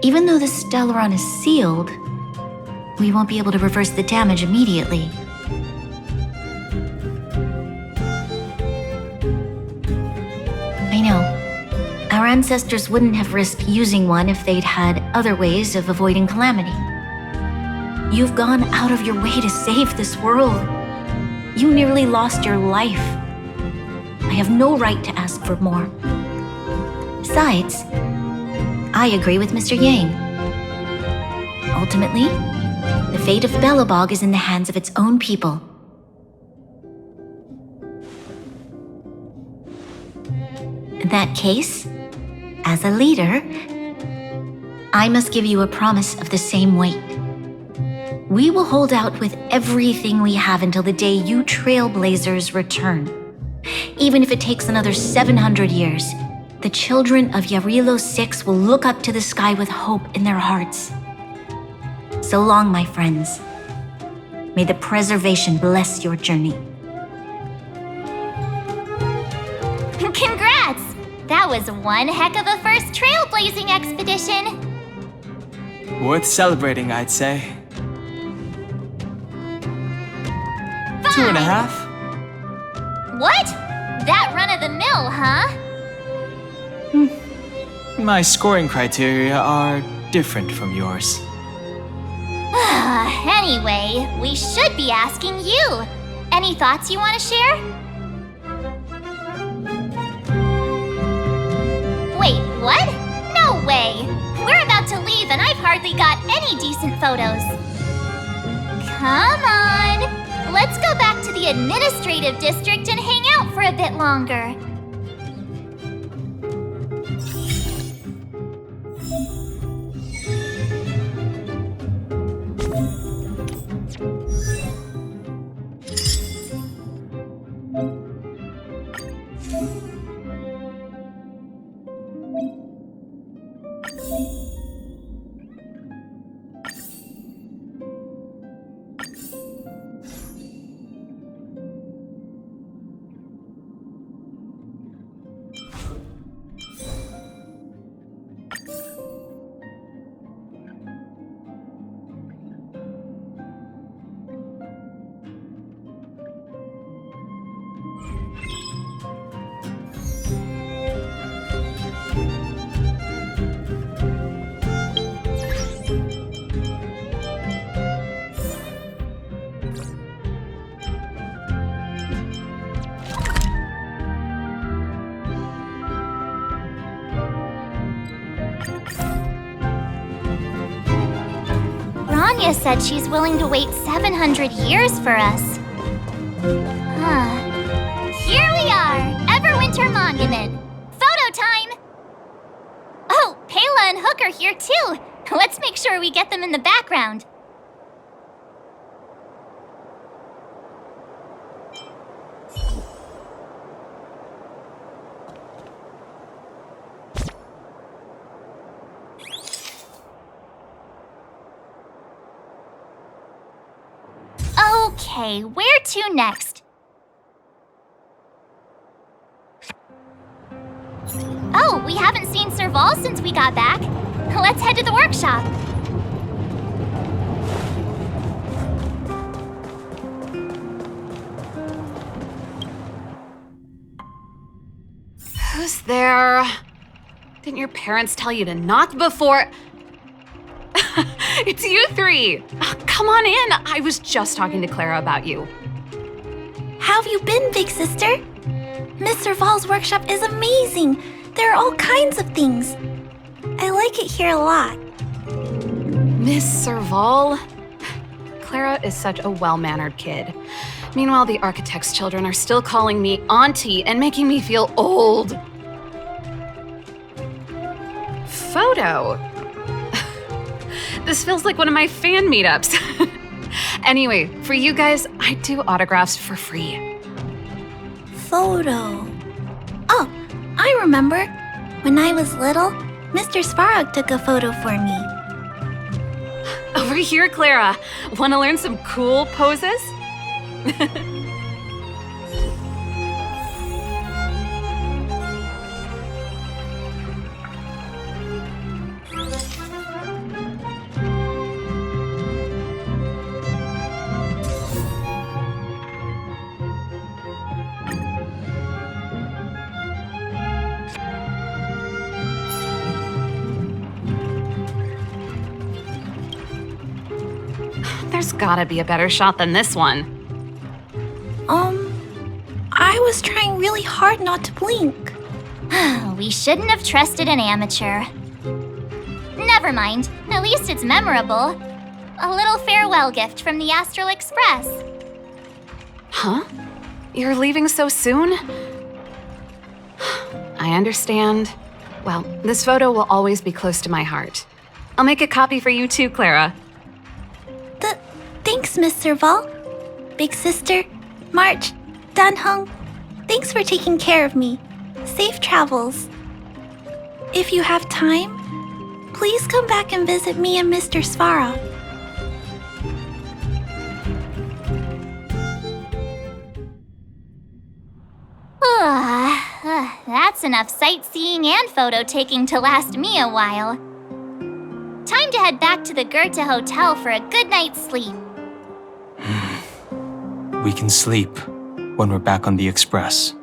Even though the Stellaron is sealed, we won't be able to reverse the damage immediately. I know. Our ancestors wouldn't have risked using one if they'd had other ways of avoiding calamity. You've gone out of your way to save this world. You nearly lost your life. I have no right to ask for more. Besides, I agree with Mr. Yang. Ultimately, the fate of Belobog is in the hands of its own people. In that case, as a leader, I must give you a promise of the same weight. We will hold out with everything we have until the day you Trailblazers return. Even if it takes another 700 years, the children of Yarilo 6 will look up to the sky with hope in their hearts. So long, my friends. May the preservation bless your journey. Congrats! That was one heck of a first trailblazing expedition. Worth celebrating, I'd say. Fine. 2.5? What? That run-of-the-mill, huh? My scoring criteria are different from yours. Anyway, we should be asking you. Any thoughts you want to share? Wait, what? No way! We're about to leave and I've hardly got any decent photos. Come on! Let's go back to the administrative district and hang out for a bit longer. Anya said she's willing to wait 700 years for us. Here we are, Everwinter Monument. Photo time! Oh, Pela and Hook are here too. Let's make sure we get them in the background. Okay, where to next? Oh, we haven't seen Serval since we got back. Let's head to the workshop. Who's there? Didn't your parents tell you to knock before? It's you three. Come on in. I was just talking to Clara about you. How have you been, big sister? Mr. Val's workshop is amazing. There are all kinds of things. I like it here a lot. Miss Serval? Clara is such a well-mannered kid. Meanwhile, the architect's children are still calling me auntie and making me feel old. Photo? This feels like one of my fan meetups. Anyway, for you guys, I do autographs for free. Photo. Oh, I remember. When I was little, Mr. Svarog took a photo for me. Over here, Clara. Want to learn some cool poses? There's gotta be a better shot than this one. I was trying really hard not to blink. We shouldn't have trusted an amateur. Never mind. At least it's memorable. A little farewell gift from the Astral Express. Huh? You're leaving so soon? I understand. Well, this photo will always be close to my heart. I'll make a copy for you too, Clara. Thanks, Miss Serval. Big sister, March, Dань Хэн, thanks for taking care of me. Safe travels. If you have time, please come back and visit me and Mr. Svarog. That's enough sightseeing and photo taking to last me a while. Time to head back to the Goethe Hotel for a good night's sleep. We can sleep when we're back on the Express.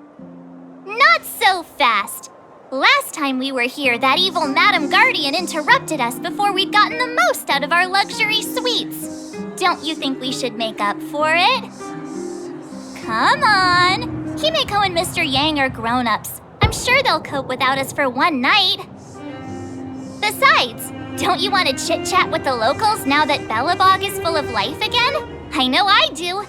Not so fast! Last time we were here, that evil Madam Guardian interrupted us before we'd gotten the most out of our luxury suites. Don't you think we should make up for it? Come on! Himeko and Mr. Yang are grown-ups. I'm sure they'll cope without us for one night. Besides, don't you want to chit-chat with the locals now that Belobog is full of life again? I know I do.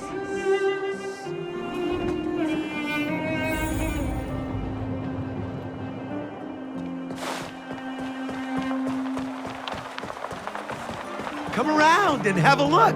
Come around and have a look.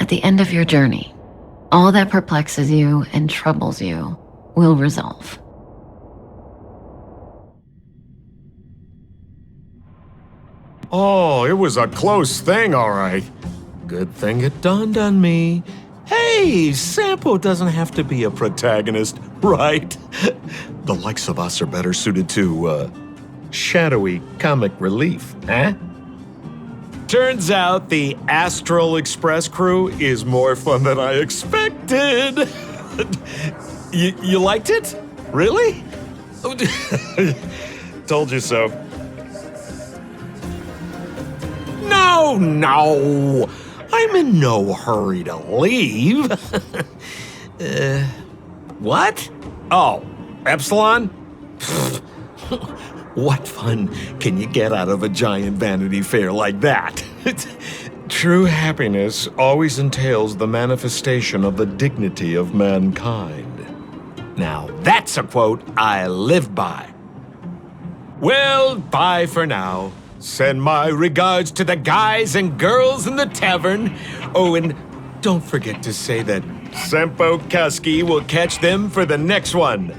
At the end of your journey, all that perplexes you and troubles you will resolve. Oh, it was a close thing, all right. Good thing it dawned on me. Hey, Sampo doesn't have to be a protagonist, right? The likes of us are better suited to, shadowy comic relief, eh? Turns out the Astral Express crew is more fun than I expected. You liked it? Really? Told you so. No! I'm in no hurry to leave. What? Oh, Epsilon? What fun can you get out of a giant Vanity Fair like that? True happiness always entails the manifestation of the dignity of mankind. Now, that's a quote I live by. Well, bye for now. Send my regards to the guys and girls in the tavern. Oh, and don't forget to say that Sempo Kasky will catch them for the next one.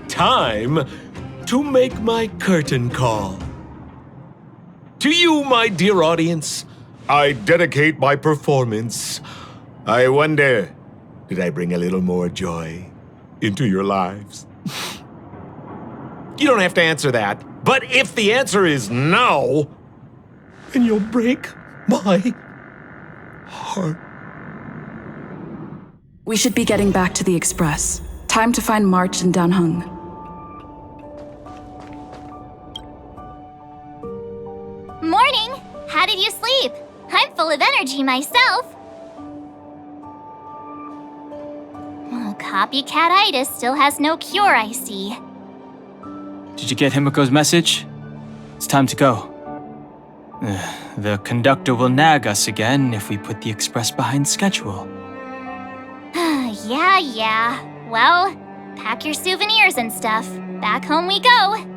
Time to make my curtain call. To you, my dear audience, I dedicate my performance. I wonder, did I bring a little more joy into your lives? You don't have to answer that. But if the answer is no, then you'll break my heart. We should be getting back to the Express. Time to find March and Dань Хэн. Morning! How did you sleep? I'm full of energy myself. Oh, copycat-itis still has no cure, I see. Did you get Himiko's message? It's time to go. The conductor will nag us again if we put the express behind schedule. Yeah. Well, pack your souvenirs and stuff. Back home we go.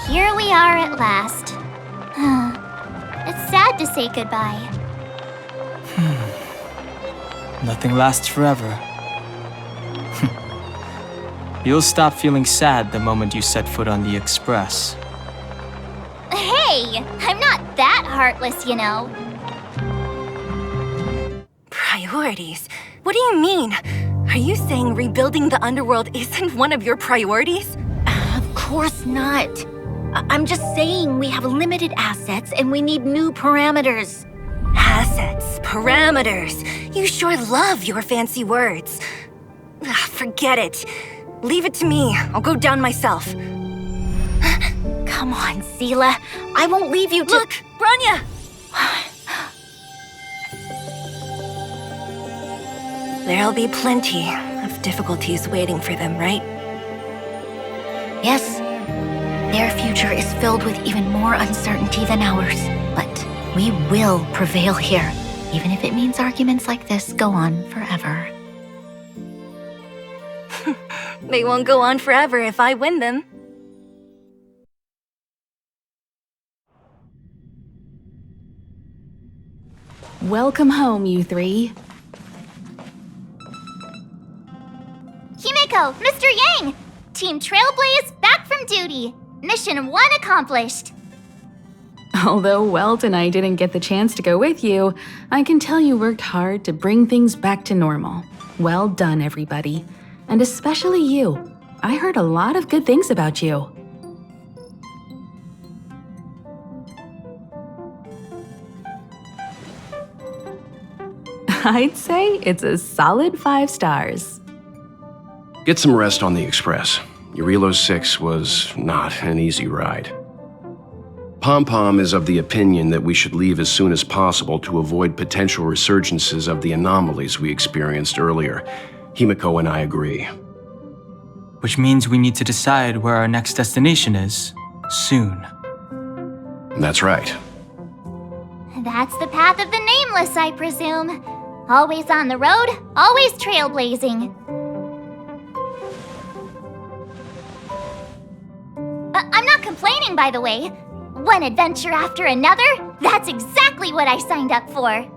Here we are at last. It's sad to say goodbye. Nothing lasts forever. You'll stop feeling sad the moment you set foot on the Express. Hey, I'm not that heartless, you know. Priorities? What do you mean? Are you saying rebuilding the underworld isn't one of your priorities? Of course not. I'm just saying we have limited assets and we need new parameters. Assets, parameters. You sure love your fancy words. Forget it. Leave it to me. I'll go down myself. Come on, Seela. I won't leave you to— Look, Branya! There'll be plenty of difficulties waiting for them, right? Yes. Their future is filled with even more uncertainty than ours. But We will prevail here, even if it means arguments like this go on forever. They won't go on forever if I win them. Welcome home, you three. Himeko, Mr. Yang! Team Trailblaze back from duty. Mission 1 accomplished. Although Welt and I didn't get the chance to go with you, I can tell you worked hard to bring things back to normal. Well done, everybody. And especially you. I heard a lot of good things about you. I'd say it's a solid 5 stars. Get some rest on the Express. Eurilo 6 was not an easy ride. Pom-Pom is of the opinion that we should leave as soon as possible to avoid potential resurgences of the anomalies we experienced earlier. Himeko and I agree. Which means we need to decide where our next destination is, soon. That's right. That's the path of the Nameless, I presume. Always on the road, always trailblazing. I'm not complaining, by the way. One adventure after another, that's exactly what I signed up for.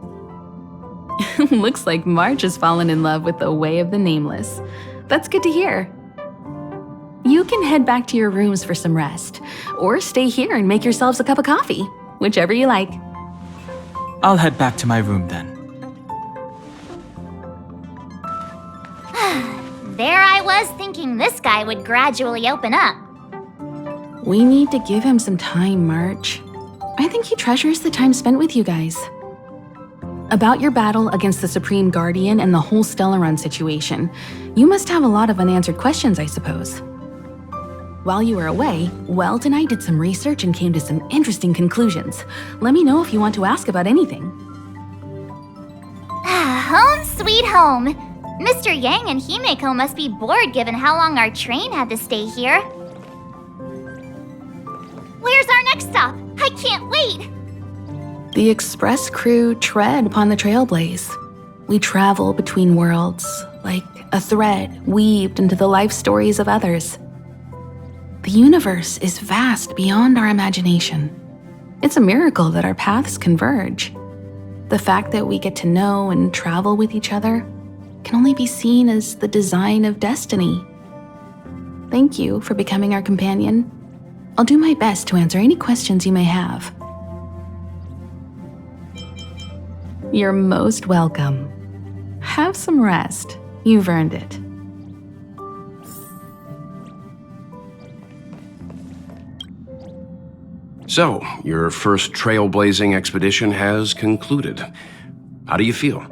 Looks like March has fallen in love with the way of the Nameless. That's good to hear. You can head back to your rooms for some rest, or stay here and make yourselves a cup of coffee, whichever you like. I'll head back to my room then. There I was thinking this guy would gradually open up. We need to give him some time, March. I think he treasures the time spent with you guys. About your battle against the Supreme Guardian and the whole Stellaron situation, you must have a lot of unanswered questions, I suppose. While you were away, Welt and I did some research and came to some interesting conclusions. Let me know if you want to ask about anything. Home sweet home. Mr. Yang and Himeko must be bored given how long our train had to stay here. Where's our next stop? I can't wait! The Express crew tread upon the Trailblaze. We travel between worlds, like a thread weaved into the life stories of others. The universe is vast beyond our imagination. It's a miracle that our paths converge. The fact that we get to know and travel with each other can only be seen as the design of destiny. Thank you for becoming our companion. I'll do my best to answer any questions you may have. You're most welcome. Have some rest. You've earned it. So, your first trailblazing expedition has concluded. How do you feel?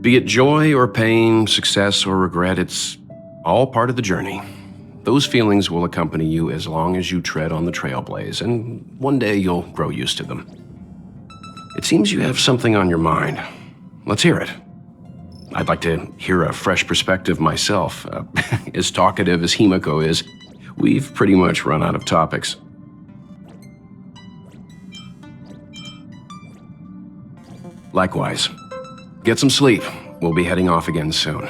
Be it joy or pain, success or regret, it's all part of the journey. Those feelings will accompany you as long as you tread on the trailblaze, and one day you'll grow used to them. It seems you have something on your mind. Let's hear it. I'd like to hear a fresh perspective myself. As talkative as Himeko is, we've pretty much run out of topics. Likewise. Get some sleep. We'll be heading off again soon.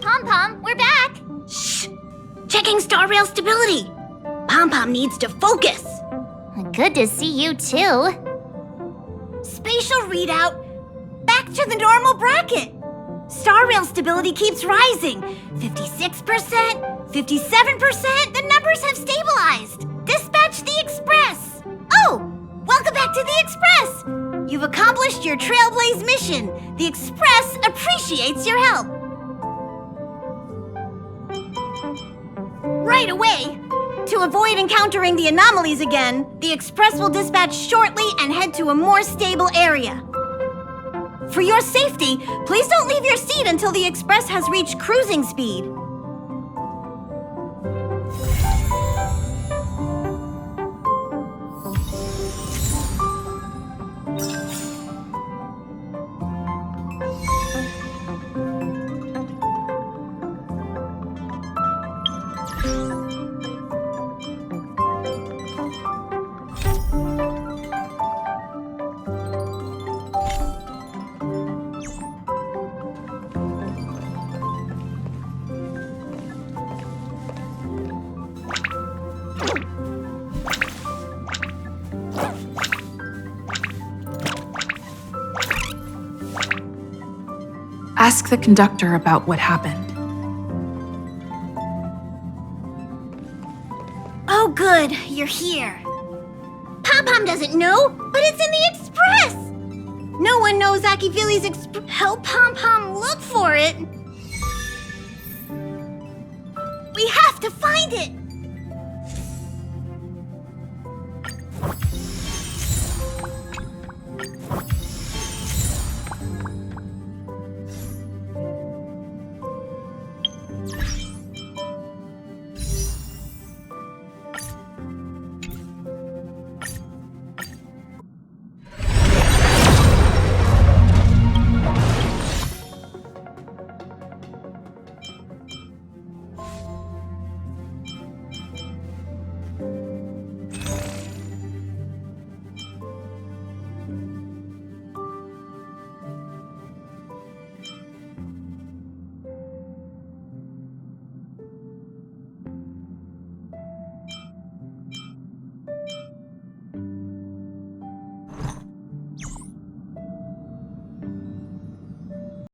Pom-Pom, we're back! Shh! Checking star rail stability! Pom-Pom needs to focus! Good to see you too. Spatial readout! Back to the normal bracket! Star rail stability keeps rising. 56%, 57%, the numbers have stabilized. Dispatch the Express. Oh, welcome back to the Express. You've accomplished your Trailblaze mission. The Express appreciates your help. Right away. To avoid encountering the anomalies again, the Express will dispatch shortly and head to a more stable area. For your safety, please don't leave your seat until the Express has reached cruising speed. Ask the conductor about what happened. Oh, good, you're here. Pom-Pom doesn't know, but it's in the Express! No one knows Akivili's Express. Help Pom-Pom look for it. We have to find it!